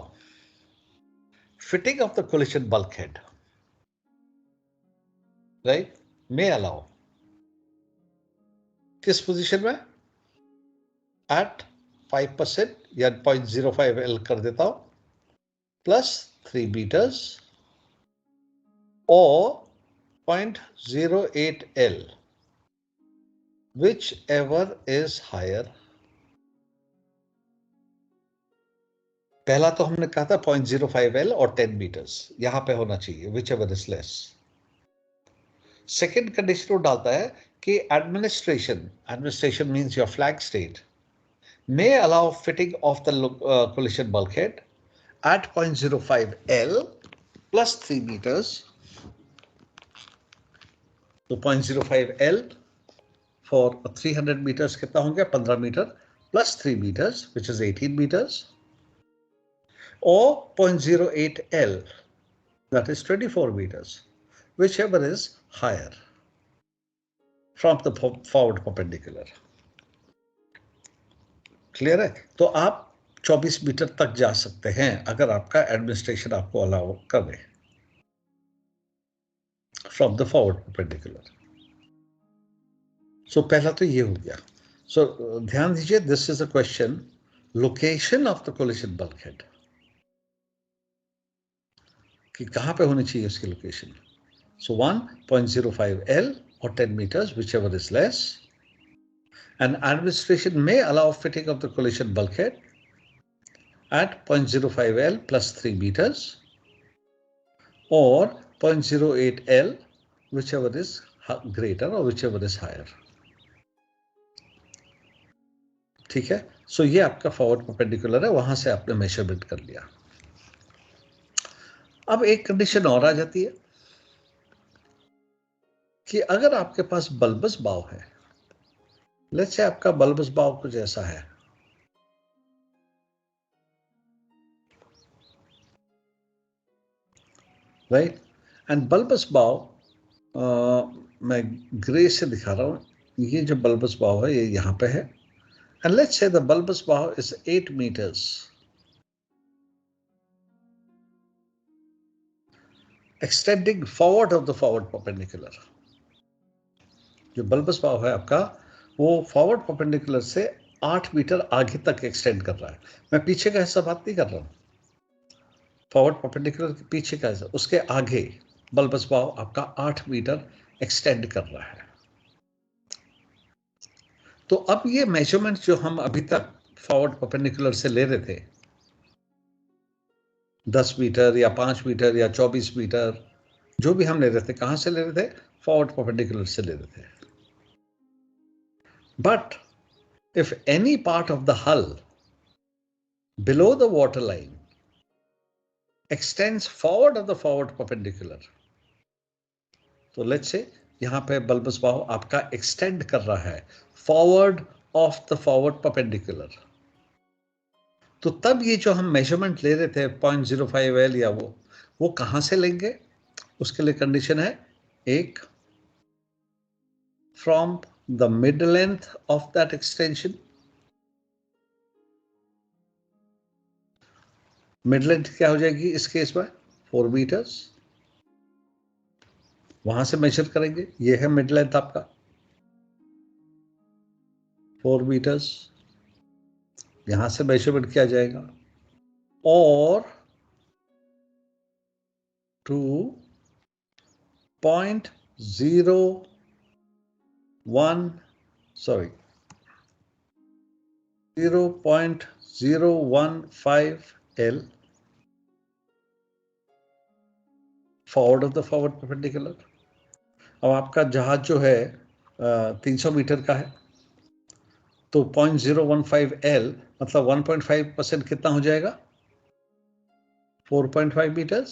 fitting of the collision bulkhead, right? May allow, किस position में? At 5% या 0.05 L कर देता हूं, plus 3 meters, or 0.08 L, whichever is higher. पहला तो हमने कहा था 0.05 L और 10 meters, यहां पे होना चाहिए whichever is less. Second condition वो डालता है कि administration means your flag state may allow fitting of the collision bulkhead at 0.05 L plus 3 meters, तो 0.05 L for 300 meters कितना हो गया? 15 metre plus 3 meters, which is 18 meters, or 0.08 L, that is 24 meters, whichever is higher from the forward perpendicular. Clear है? तो आप 24 metre तक जा सकते हैं अगर आपका एडमिनिस्ट्रेशन आपको अलाउ करे from the forward perpendicular. So पहला तो ये हो गया. सो ध्यान दीजिए, this is a question, location of the collision bulkhead, कि कहां पे होनी चाहिए उसकी लोकेशन. So 1.05 L or 10 meters, whichever is less. An administration may allow fitting of the collision bulkhead at 0.05 L plus 3 meters or 0.08 L, whichever is greater or whichever is higher. ठीक है. सो ये आपका फॉरवर्ड परपेंडिकुलर है, वहां से आपने measurement कर लिया. अब एक कंडीशन और आ जाती है कि अगर आपके पास बल्बस बाव है, लेट्स से आपका बल्बस बाव कुछ ऐसा है, राइट, एंड बल्बस बाव मैं ग्रे से दिखा रहा हूं. ये जो बल्बस बाव है ये यहां पे है, and let's say the bulbous bow is 8 meters. Extending forward of the forward perpendicular. जो बल्बस बाव है आपका, वो फॉरवर्ड परपेंडिकुलर से 8 मीटर आगे तक एक्सटेंड कर रहा है. मैं पीछे का हिस्सा बात नहीं कर रहा हूं, फॉरवर्ड परपेंडिकुलर के पीछे का हिस्सा, उसके आगे बल्बस बाव आपका 8 मीटर एक्सटेंड कर रहा है. तो अब ये मेजरमेंट जो हम अभी तक फॉरवर्ड परपेंडिकुलर से ले रहे थे, 10 मीटर या 5 मीटर या 24 मीटर, जो भी हम ले रहे थे, कहां से ले रहे थे? फॉरवर्ड परपेंडिकुलर से ले रहे थे. But if any part of the hull below the water line extends forward of the forward perpendicular, तो let's say यहां पे बल्बस बाव आपका एक्सटेंड कर रहा है forward of the forward perpendicular, तो तब ये जो हम मेजरमेंट ले रहे थे 0.05 L या वो कहां से लेंगे? उसके लिए कंडीशन है, एक, from the mid length of that extension. Mid length क्या हो जाएगी इस केस में? 4 meters. वहां से मेजर करेंगे, ये है मिड लेंथ आपका 4 meters. यहां से मेजरमेंट किया जाएगा, और 0.15 L forward of the forward perpendicular. अब आपका जहाज जो है 300 मीटर का है, तो 0.015 L मतलब 1.5% कितना हो जाएगा? 4.5 meters.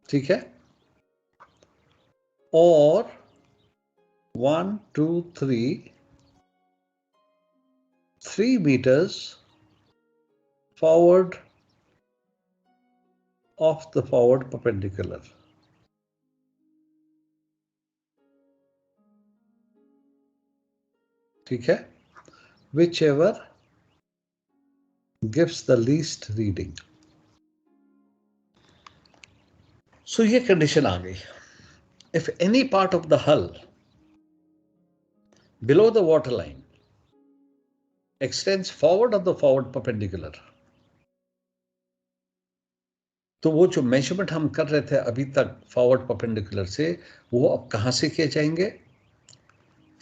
ठीक है. और 1, 2, 3 meters forward of the forward perpendicular. ठीक है. Whichever gives the least reading. So ये कंडीशन आ गई. If any part of the hull below the water line extends forward of the forward perpendicular, तो वो जो मेजरमेंट हम कर रहे थे अभी तक फॉरवर्ड परपेंडिकुलर से, वो अब कहां से किए जाएंगे?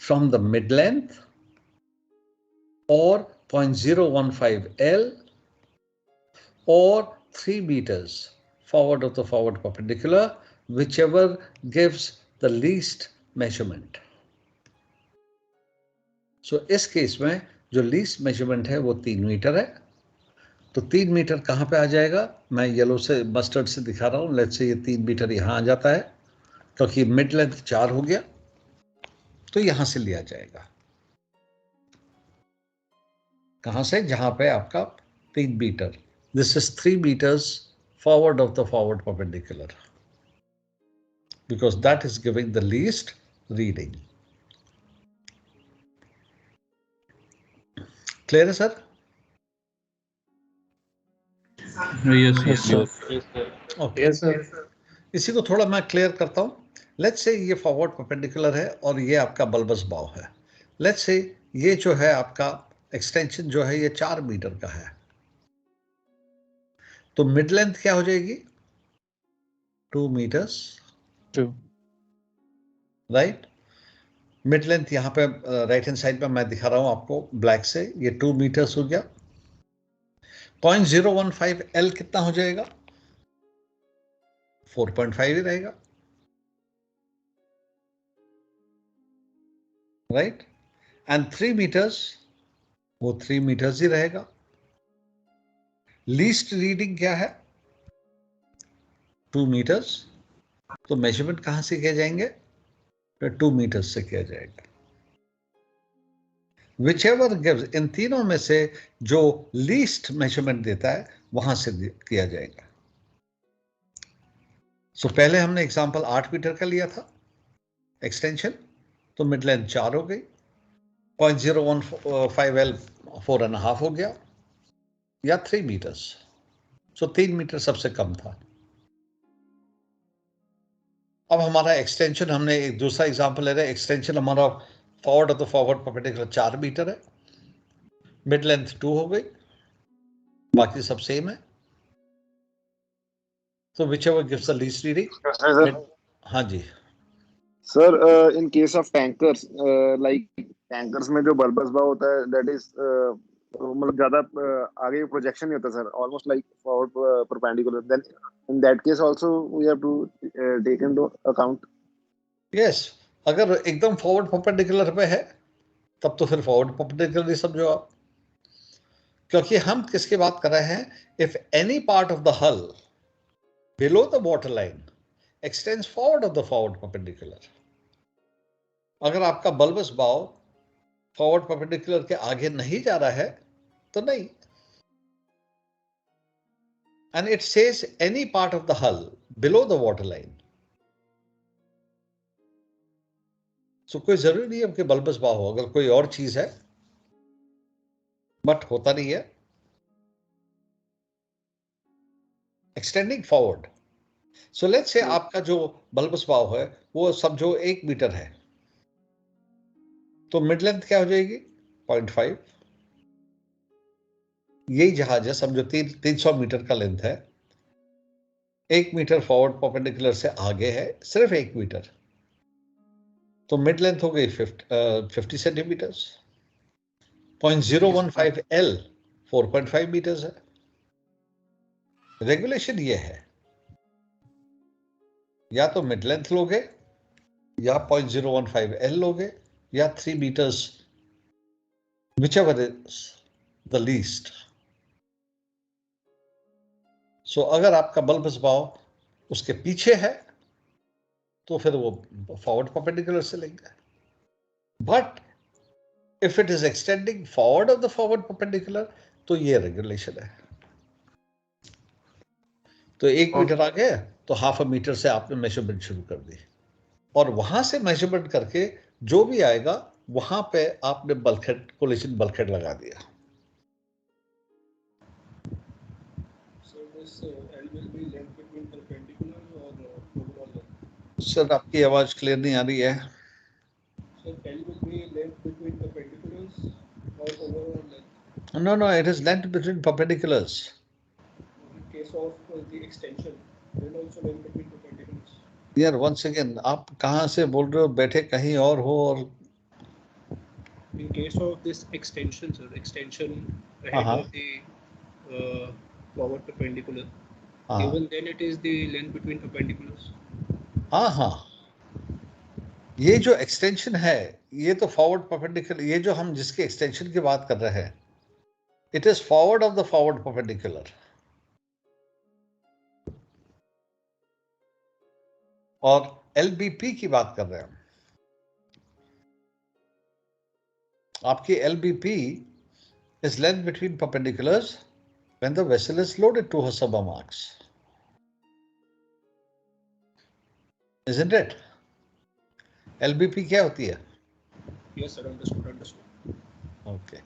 फ्रॉम द मिड लेंथ और 0.015 L or 3 meters forward of the forward perpendicular, whichever gives the least measurement. So इस केस में जो लीस्ट मेजरमेंट है वो 3 मीटर है, तो 3 मीटर कहाँ पे आ जाएगा? मैं येलो से मस्टर्ड से दिखा रहा हूँ। लेट्स से ये 3 मीटर यहाँ आ जाता है, क्योंकि मिड लेंथ 4 हो गया, तो यहां से लिया जाएगा। कहां से? जहां पे आपका 3 metre, this is 3 meters forward of the forward perpendicular, because that is giving the least reading. Clear है sir? Yes, sir. Okay. Yes, sir. इसी को थोड़ा मैं क्लियर करता हूं। लेट्स से ये फॉरवर्ड परपेंडिकुलर है और ये आपका बल्बस बाव है। लेट्स से ये जो है आपका एक्सटेंशन जो है ये 4 मीटर का है, तो मिड लेंथ क्या हो जाएगी? 2 meters, True. Right. Mid length यहाँ पे राइट हैंड साइड पे मैं दिखा रहा हूं आपको ब्लैक से, ये 2 meters हो गया। 0.015 L कितना हो जाएगा? 4.5 ही रहेगा, राइट। एंड 3 meters, वो 3 meters ही रहेगा। लीस्ट रीडिंग क्या है? 2 meters। तो मेजरमेंट कहां से किए जाएंगे? 2 meters से किया जाएगा। Whichever gives, इन तीनों में से जो लीस्ट मेजरमेंट देता है वहां से किया जाएगा। सो पहले हमने एग्जांपल 8 मीटर का लिया था एक्सटेंशन, तो मिड लेंथ 4 हो गई, 0.015 L 4.5 हो गया, या 3 meters। सो 3 मीटर सबसे कम था। अब हमारा एक्सटेंशन, हमने एक दूसरा एग्जांपल ले रहे हैं। एक्सटेंशन हमारा forward of the forward perpendicular 4 metre है, मिड लेंथ 2 हो गई, बाकी सब सेम है। तो whichever gives the least reading। हाँ जी sir, in case of tankers, like tankers में जो बल्बस बाव होता है दैट इज मतलब ज्यादा आगे प्रोजेक्शन नहीं होता sir, almost like forward perpendicular, then in that case also we have to take into account. Yes, अगर एकदम फॉरवर्ड परपेंडिकुलर पे है तब तो फिर फॉरवर्ड परपेंडिकुलर ही समझो आप, क्योंकि हम किसकी बात कर रहे हैं? If any part of the hull below the water line extends forward of the forward perpendicular. अगर आपका बल्बस बाव फॉरवर्ड परपेंडिकुलर के आगे नहीं जा रहा है तो नहीं। And it says any part of the hull below the water line. सो कोई जरूरी नहीं है कि बल्बस बाव हो, अगर कोई और चीज है, बट होता नहीं है। Extending forward, so let's say आपका जो बल्बस बाव है वो समझो 1 मीटर है, तो मिड लेंथ क्या हो जाएगी? 0.5। यही जहाज है, समझो 300 मीटर का लेंथ है, 1 मीटर फॉरवर्ड परपेंडिकुलर से आगे है, सिर्फ 1 मीटर, तो मिड लेंथ हो गई 50 सेंटीमीटर्स। 0.015 L 4.5 meters है। रेगुलेशन ये है, या तो मिड लेंथ लोगे, या 0.015 L लोगे, या 3 meters, whichever is the least। सो अगर आपका बल्बस बाव उसके पीछे है तो फिर वो फॉरवर्ड परपेंडिकुलर से लेंगे, but if it is extending forward of the forward perpendicular तो ये रेगुलेशन है। तो 1 मीटर आ गया तो ½ मीटर से आपने मेजरमेंट शुरू कर दी, और वहां से मेजरमेंट करके जो भी आएगा वहां पे आपने बल्कहेड, कोलिशन बल्कहेड लगा दिया। सर आपकी आवाज क्लियर नहीं आ रही है। No, it is length between perpendiculars. In case of the extension, then also length between perpendiculars. यार once again, आप कहाँ से बोल रहे हो? बैठे कहीं और हो? और in case of this extension, sir, extension ahead of the forward perpendicular, even then it is the length between perpendiculars. हाँ, ये जो एक्सटेंशन है ये तो फॉरवर्ड परपेंडिकुलर, ये जो हम जिसके एक्सटेंशन की बात कर रहे हैं It is forward of the forward perpendicular. और LBP की बात कर रहे हैं हम. आपकी LBP is length between perpendiculars when the vessel is loaded to her summer marks. Isn't it? LBP क्या होती है? Yes, sir. Understood. Okay.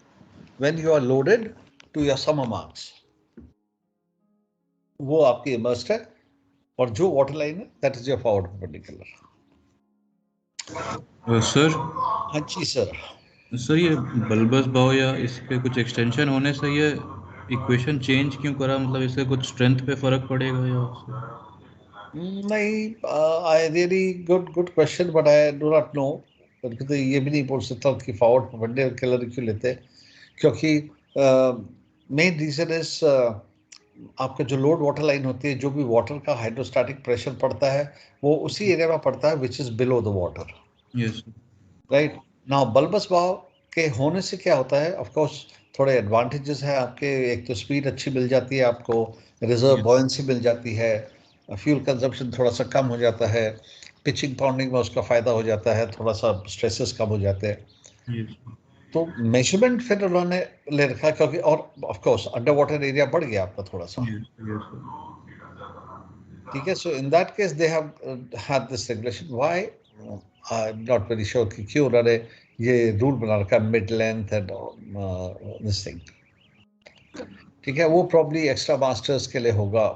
When you are loaded to your summer marks, वो आपकी immersed है, और जो water line है, that is your forward perpendicular. Sir. हाँ जी सर. सर ये बल्बस बाव या इस पे कुछ एक्सटेंशन होने से ये इक्वेशन चेंज क्यों करा, मतलब इससे कुछ स्ट्रेंथ पे फर्क पड़ेगा या नहीं, I really good question, but I do not know. तो ये भी नहीं बोल सकता कि फॉरवर्ड परपेंडिकुलर क्यों लेते हैं, क्योंकि मेन रीजन इज आपका जो लोड वाटर लाइन होती है, जो भी वाटर का हाइड्रोस्टैटिक प्रेशर पड़ता है वो उसी एरिया में पड़ता है which is below the water. Yes. Right. Now bulbous bow के होने से क्या होता है, ऑफ कोर्स थोड़े एडवांटेजेस है आपके. एक तो स्पीड अच्छी मिल जाती है आपको, रिजर्व बॉयंसी मिल जाती है, फ्यूल कंजम्पशन थोड़ा सा कम हो जाता है, पिचिंग पाउंडिंग में उसका फायदा हो जाता है, थोड़ा सा स्ट्रेसेस कम हो जाते हैं. तो मेजरमेंट फिर उन्होंने ले रखा, क्योंकि और of course underwater area बढ़ गया आपका थोड़ा सा. ठीक है. So in that case they have had this regulation. Why I am not very sure कि क्यों उन्होंने ये रूल बना रखा mid length and this thing. ठीक है. वो प्रॉब्ली एक्स्ट्रा मास्टर्स के लिए होगा.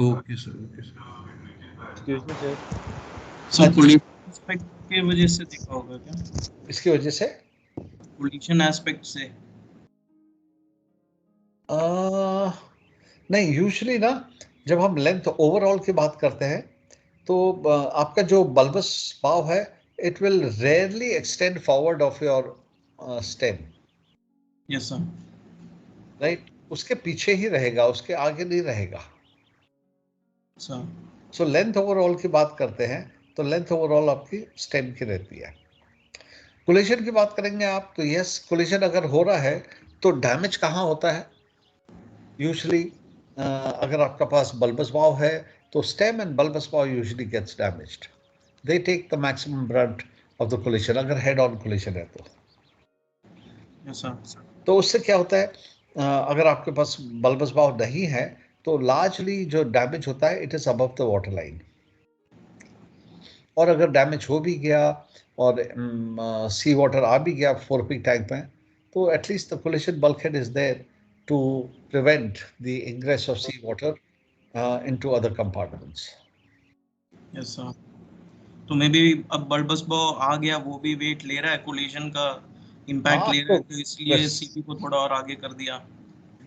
Okay sir. Excuse me sir. Sir collision aspect की वजह से दिखा होगा क्या? इसकी वजह से कोलिशन एस्पेक्ट से नहीं, यूजुअली ना जब हम लेंथ ओवरऑल की बात करते हैं तो आपका जो बल्बस बाव है it will rarely extend forward of your stem. Yes sir. Right. उसके पीछे ही रहेगा, उसके आगे नहीं रहेगा. सो लेंथ ओवरऑल की बात करते हैं तो लेंथ ओवरऑल आपकी स्टेम की रहती है. कोलिशन की बात करेंगे आप तो यस, कोलिशन अगर हो रहा है तो डैमेज कहाँ होता है? यूजुअली अगर आपका पास बल्बस बाव है तो stem and bulbous bow usually gets damaged. They take the maximum brunt of the collision अगर हेड ऑन कोलिशन है तो. Yes sir. तो उससे क्या होता है, अगर आपके पास बल्बस बाव नहीं है तो लार्जली जो डैमेज होता है it is above the water line. और अगर डैमेज हो भी गया और सी वाटर आ भी गया 4 पीक टैंक में, तो at least the collision bulkhead is there to prevent the ingress of sea water into other compartments. Yes sir. तो मे बी अब बल्बस बाव आ गया, वो भी वेट ले रहा है, कोलिशन का इंपैक्ट ले रहा है, तो इसलिए सीपी को थोड़ा और आगे कर दिया.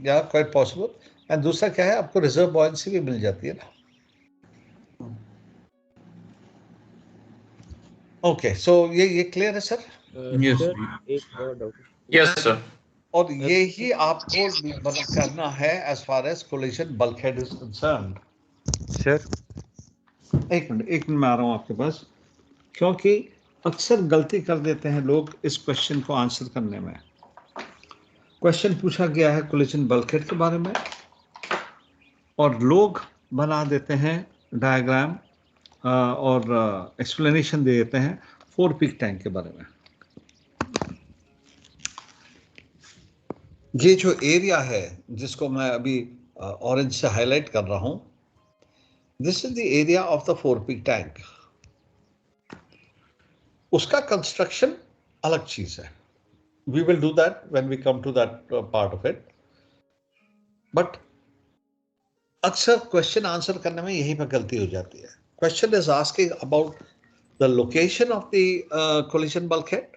या क्वाइट पॉसिबल. एंड दूसरा क्या है, आपको रिजर्व बॉयंसी भी मिल जाती है ना. ओके. सो ये क्लियर है सर? यस. एक और डाउट. Yes sir. और ये ही आपको करना है as far as collision bulkhead is concerned. Sir एक मिनट में आ रहा हूँ आपके पास, क्योंकि अक्सर गलती कर देते हैं लोग इस क्वेश्चन को आंसर करने में. क्वेश्चन पूछा गया है कोलिशन बल्कहेड के बारे में और लोग बना देते हैं डायग्राम और एक्सप्लेनेशन दे देते हैं 4 पीक टैंक के बारे में. ये जो एरिया है जिसको मैं अभी ऑरेंज से हाईलाइट कर रहा हूं, this is the area of the 4 peak tank. उसका कंस्ट्रक्शन अलग चीज है. We will do that when we come to that part of it. But अक्सर क्वेश्चन आंसर करने में यहीं पर गलती हो जाती है. Question is asking about the location of the collision bulkhead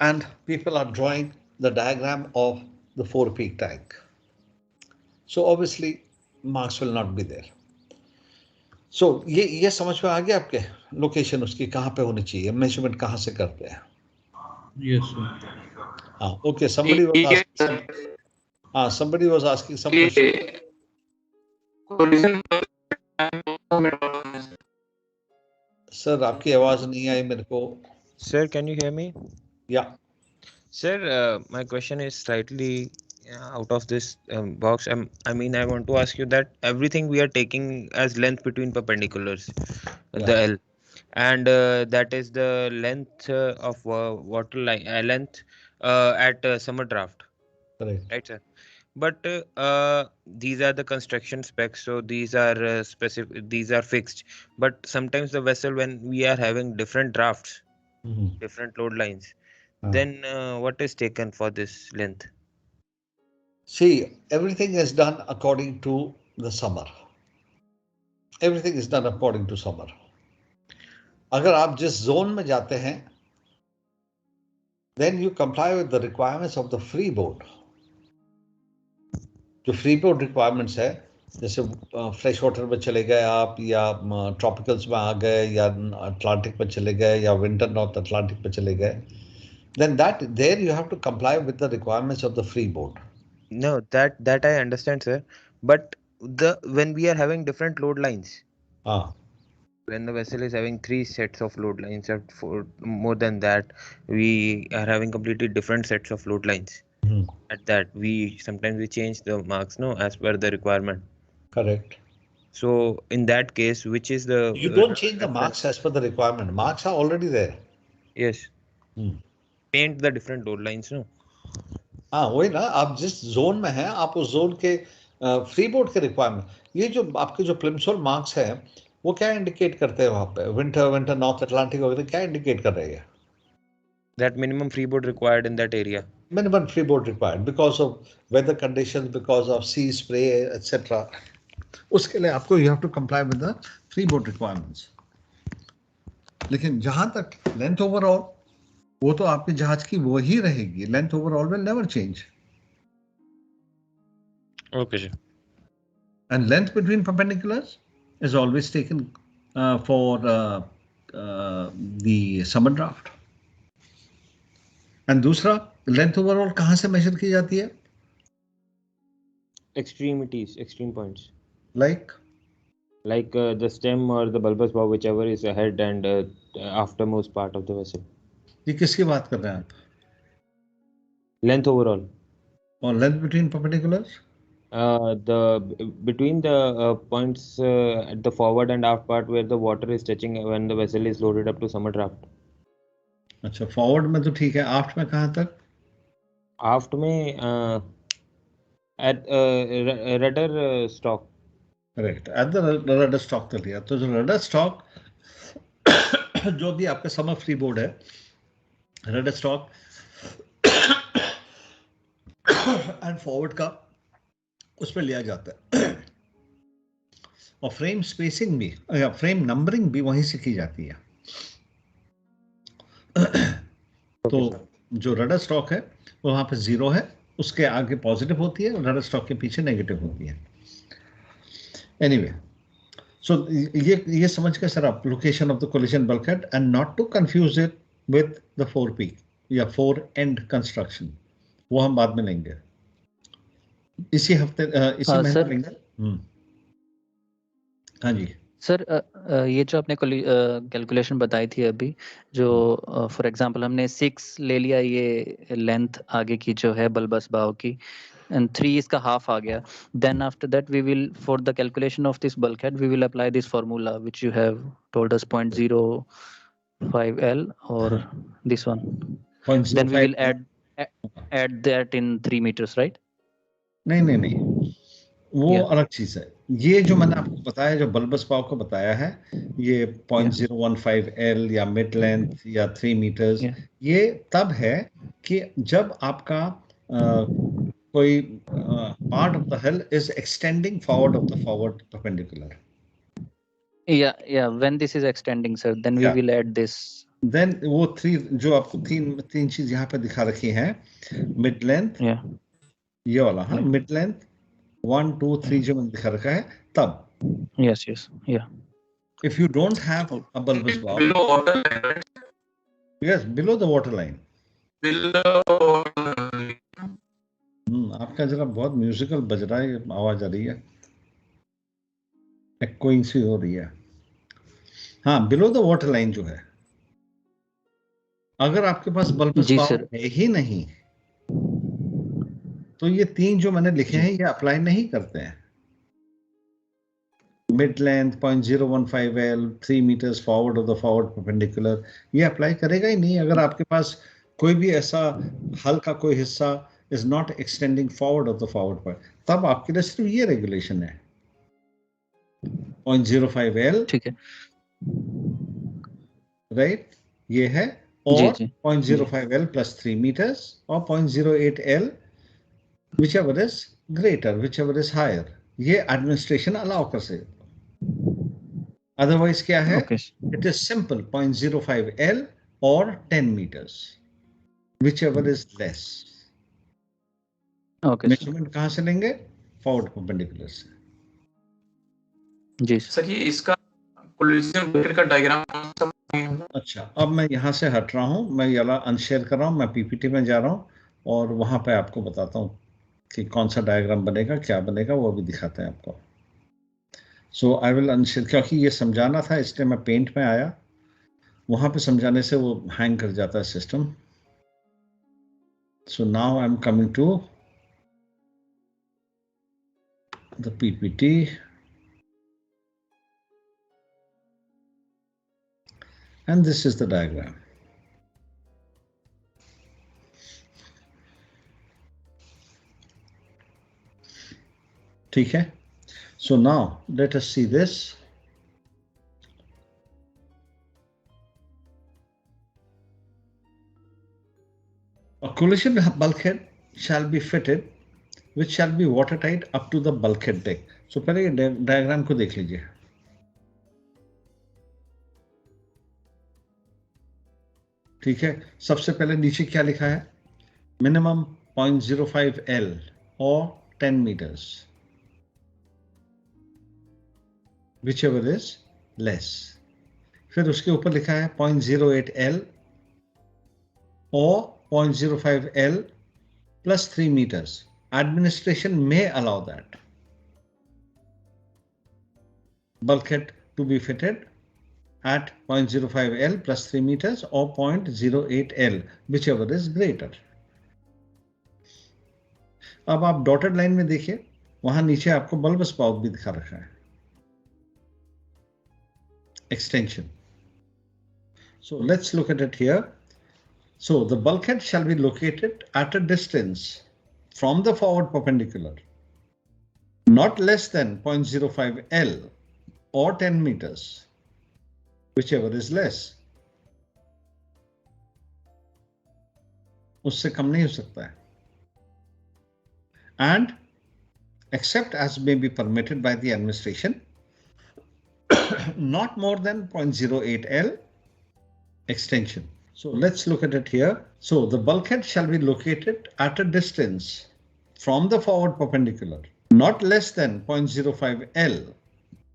and people are drawing the diagram of the 4 peak tank. So obviously marks will not be there. So ये समझ में आ गया आपके लोकेशन उसकी कहाँ पे होनी चाहिए, मेजरमेंट कहाँ से करते हैं? Yes sir. हाँ. Okay. somebody was asking some question. Sir आपकी आवाज नहीं आई मेरे को. Sir can you hear me? या Sir, my question is slightly out of this box. I mean, I want to ask you that everything we are taking as length between perpendiculars, the L, and that is the length of water line length at summer draft, Correct. right, sir? But these are the construction specs, so these are specific. These are fixed. But sometimes the vessel, when we are having different drafts, different load lines, then what is taken for this length? See, everything is done according to the summer. Everything is done according to summer. अगर आप जिस zone में जाते हैं, then you comply with the requirements of the free board. जो free board requirements है, जैसे fresh water में चले गए आप, या ट्रॉपिकल्स में आ गए, या अटलांटिक में चले गए, या विंटर नॉर्थ अटलांटिक में चले गए, then that there you have to comply with the requirements of the free board. No, that I understand, sir. But when we are having different load lines, when the vessel is having 3 sets of load lines, or more than that, we are having completely different sets of load lines. At that, sometimes we change the marks, no, as per the requirement. Correct. So in that case, which is the you don't change the marks as per the requirement. Marks are already there. Yes. Paint the different load lines, no. हाँ, वही ना, आप जिस zone में हैं, आप उस zone के फ्री बोर्ड के रिक्वायरमेंट, ये जो आपके जो प्लिम्सोल मार्क्स हैं, वो क्या इंडिकेट करते हैं वहाँ पे? विंटर नॉर्थ अटलांटिक वगैरह क्या इंडिकेट कर रही है? That minimum freeboard required in that area. Minimum freeboard required because of weather conditions, because of sea spray, etc. उसके लिए आपको you have to comply with the freeboard requirements. लेकिन जहाँ तक length overall, वो तो आपके जहाज की वो ही रहेगी. Length overall will never change. Okay, sir. And length between perpendiculars is always taken for the summer draft. And दूसरा, length overall कहाँ से measure की जाती है? Extremities, extreme points. Like the stem or the bulbous bow, whichever is ahead and aftermost part of the vessel. ये किसकी बात कर रहे हैं आप? Length overall. और length between perpendiculars? Between the points at the forward and aft part where the water is touching when the vessel is loaded up to summer draft. अच्छा, forward में तो ठीक है, aft में कहाँ तक? Aft में at rudder stock. Correct. At the rudder stock तक लिया. तो जो rudder stock जो भी आपका summer free board है, rudder stock and forward का उसमें लिया जाता है. और frame spacing भी या frame numbering भी वहीं से की जाती है. तो जो रडर स्टॉक है वो वहां पे 0 है, उसके आगे पॉजिटिव होती है, रडर स्टॉक के पीछे नेगेटिव होती है. एनीवे, सो ये समझ के सर आप location of the collision bulkhead and not to confuse it with the 4P या 4 एंड कंस्ट्रक्शन, वो हम बाद में लेंगे इसी हफ्ते, इसी महीने लेंगे. हाँ जी सर, ये जो आपने कैलकुलेशन बताई थी अभी, जो फॉर एग्जांपल हमने 6 ले लिया, ये लेंथ आगे की जो है बल्बस बाव की, and 3 इसका हाफ आ गया. Then after that we will, for the calculation of this bulkhead, we will apply this formula which you have told us 0.05 L or this one. Then we will add that in 3 meters, right? नहीं, वो अलग चीज है. ये जो मैंने आपको बताया, जो बल्बस बाव को बताया है, ये 0.015 L या मिड लेंथ या 3 मीटर्स, ये तब है कि जब आपका कोई part of the hull is extending forward of the forward perpendicular. Yeah, when this is extending, sir, then we will add this. Then वो 3 जो आपको तीन चीज यहाँ पे दिखा रखी हैं, mid length, ये वाला, हाँ, mid length 1, 2, 3 जो मैंने दिखा रखा है, तब. Yes, yeah. If you don't have a bulbous bow, below water line, right? Yes, below the water line. Below. आपका जरा बहुत म्यूजिकल बज रहा है, आवाज आ रही है, एक्कोइंग सी हो रही है. हाँ, बिलो द वाटर लाइन जो है, अगर आपके पास बल्बस बाव है ही नहीं तो ये 3 जो मैंने लिखे हैं ये अप्लाई नहीं करते हैं। Mid length 0.015 L, 3 meters forward of the forward perpendicular, ये अप्लाई करेगा ही नहीं अगर आपके पास कोई भी ऐसा हल्का कोई हिस्सा is not extending forward of the forward पर, तब आपके लिए सिर्फ ये रेगुलेशन है 0.05 L, ठीक है, राइट, ये है, और 0.05 L plus 3 meters और 0.08 L whichever is greater, whichever is higher, ये एडमिनिस्ट्रेशन अलाउ कर सकते। अदरवाइज क्या है, इट इज सिंपल 0.05 L और 10 meters, whichever is less। Measurement कहाँ से लेंगे, फॉरवर्ड परपेंडिकुलर से। जी सर, ये इसका कोलिजन ब्रेकर का डायग्राम। अच्छा, अब मैं यहाँ से हट रहा हूँ, मैं ये अनशेयर कर रहा हूँ, मैं पीपीटी में जा रहा हूँ और वहाँ पे आपको बताता हूँ कि कौन सा डायग्राम बनेगा, क्या बनेगा, वो भी दिखाते हैं आपको। सो आई विल अनशेयर, क्योंकि ये समझाना था इसलिए मैं पेंट में आया, वहाँ पे समझाने से वो हैंग कर जाता है system. So now I am coming to the PPT and this is the diagram। ठीक है, so now let us see this। A collision bulkhead shall be fitted which shall be watertight up to the bulkhead deck। so पहले ये diagram को देख लीजिए। ठीक है, सबसे पहले नीचे क्या लिखा है, मिनिमम 0.05 L और 10 meters, whichever is less। फिर उसके ऊपर लिखा है 0.08 L और 0.05 L plus 3 meters। Administration may allow that bulkhead to be fitted at 0.05 L plus 3 meters or 0.08 L, whichever is greater। अब आप डॉटेड लाइन में देखिए, वहां नीचे आपको बल्बस बाव भी दिखा रखा है, extension। So let's look at it here। So the bulkhead shall be located at a distance from the forward perpendicular not less than 0.05 L or 10 meters, whichever is less। उससे कम नहीं हो सकता है। And except as may be permitted by the administration not more than 0.08 L extension। So let's look at it here। So the bulkhead shall be located at a distance from the forward perpendicular not less than 0.05 L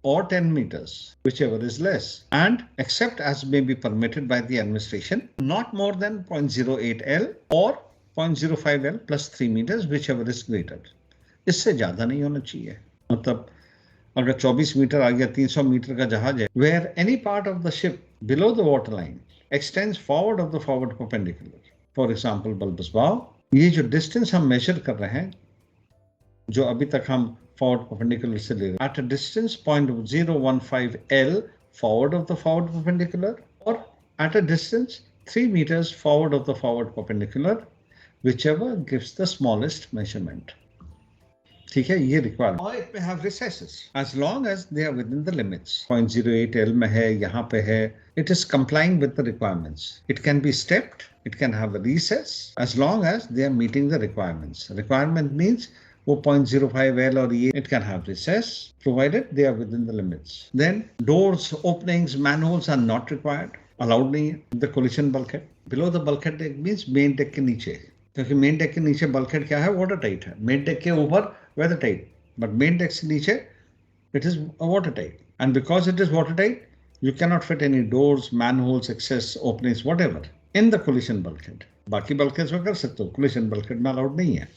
or 10 meters, whichever is less, and except as may be permitted by the administration, not more than 0.08 L or 0.05 L plus 3 meters, whichever is greater। इससे ज्यादा नहीं होना चाहिए। मतलब अगर 24 metre आ गया, 300 metre का जहाज है, where any part of the ship below the water line extends forward of the forward perpendicular, for example bulbous bow, ये जो distance हम measure कर रहे हैं, जो अभी तक हम forward perpendicular से ले रहे हैं, at a distance 0.015 L forward of the forward perpendicular or at a distance 3 meters forward of the forward perpendicular, whichever gives the smallest measurement। ठीक है, ये requirement। Or it may have recesses as long as they are within the limits। 0.08 L में है, यहाँ पे है, it is complying with the requirements। It can be stepped, it can have a recess as long as they are meeting the requirements। Requirement means वो 0.05 L और ये, it can have recess provided they are within the limits। Then doors, openings, manholes are not required, allowed नहीं है। The collision bulkhead below the bulkhead deck means main deck के नीचे, क्योंकि main deck के नीचे bulkhead क्या है, water tight है। मेन डेक के ऊपर weather tight, but main deck से नीचे it is water tight, and because it is water tight you cannot fit any doors, manholes, access, openings, whatever in the collision bulkhead। बाकी bulkheads में कर सकते हो, collision bulkhead में allowed नहीं है।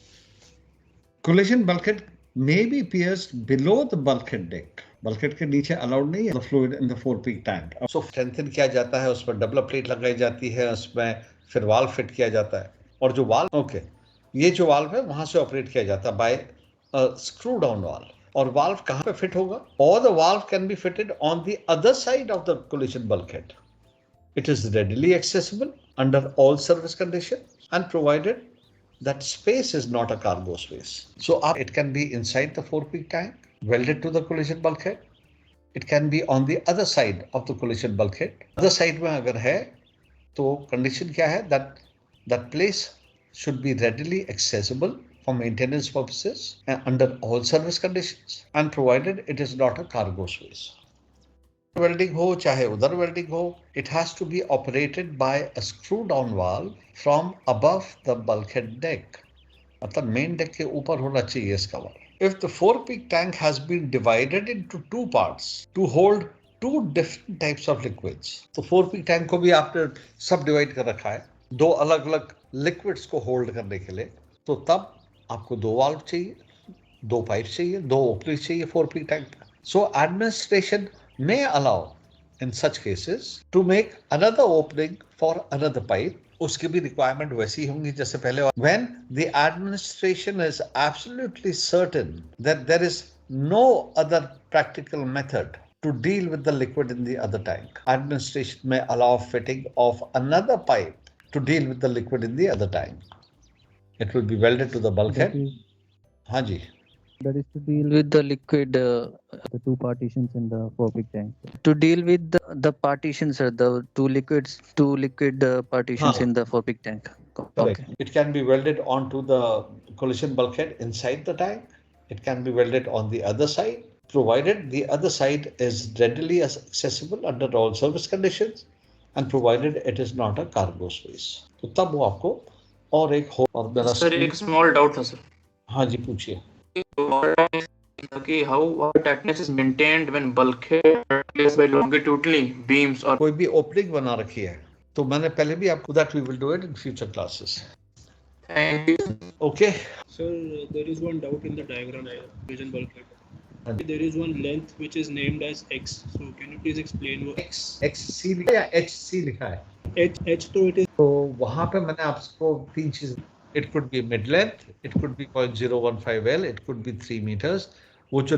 Collision bulkhead may be pierced below the bulkhead deck। bulkhead के नीचे allowed नहीं है the fluid in the forepeak tank। So strengthen किया जाता है, उस पर डबल प्लेट लगाई जाती है, उसमें फिर वाल्व फिट किया जाता है, और जो वाल्व ये जो वाल्व है वहां से ऑपरेट किया जाता है बाय स्क्रू डाउन वाल्व. और वाल्व कहां पे फिट होगा? और the valve can be fitted on the other side of the collision bulkhead. It is readily accessible under all service conditions and provided that space is not a cargo space. So it can be inside the forepeak tank, welded to the collision bulkhead. It can be on the other side of the collision bulkhead. Other side में अगर है तो condition क्या है? That place should be readily accessible for maintenance purposes and under all service conditions and provided it is not a cargo space. Welding हो चाहे उधर welding हो, it has to be operated by a screw down valve from above the bulkhead deck. मतलब main deck के ऊपर होना चाहिए इसका valve. If the forepeak tank has been divided into two parts to hold two different types of liquids, तो forepeak tank को भी आपने सब divide कर रखा है दो अलग अलग liquids को hold करने के लिए, तो तब आपको दो valve चाहिए, दो pipes चाहिए, दो openings चाहिए forepeak tank. So administration may allow in such cases to make another opening for another pipe. उसकी भी requirement वैसी होंगी जैसे पहले. When the administration is absolutely certain that there is no other practical method to deal with the liquid in the other tank, administration may allow fitting of another pipe to deal with the liquid in the other tank. It will be welded to the bulkhead. हाँ जी. That is to deal with the liquid, the two partitions in the forepeak tank. To deal with the partitions, the two liquid partitions in the forepeak tank. Correct. Okay. It can be welded onto the collision bulkhead inside the tank. It can be welded on the other side, provided the other side is readily accessible under all service conditions and provided it is not a cargo space. तो तब वो आपको और एक हो और मेरा sir एक स्मॉल डाउट था सर. हाँ जी पूछिए. How water tightness is maintained when bulkhead replaced by longitudinal beams or कोई भी opening बना रखी है तो मैंने पहले भी आपको that we will do it in future classes. Thank you. Okay. Sir, there is one doubt in the diagram collision bulkhead. There is one length which is named as X. So can you please explain what XC लिखा है या HC लिखा है? H तो it is. तो वहाँ पे मैंने आपको तीन चीज. It could be mid length, it could be 0.015 L, it could be 3 meters. वो जो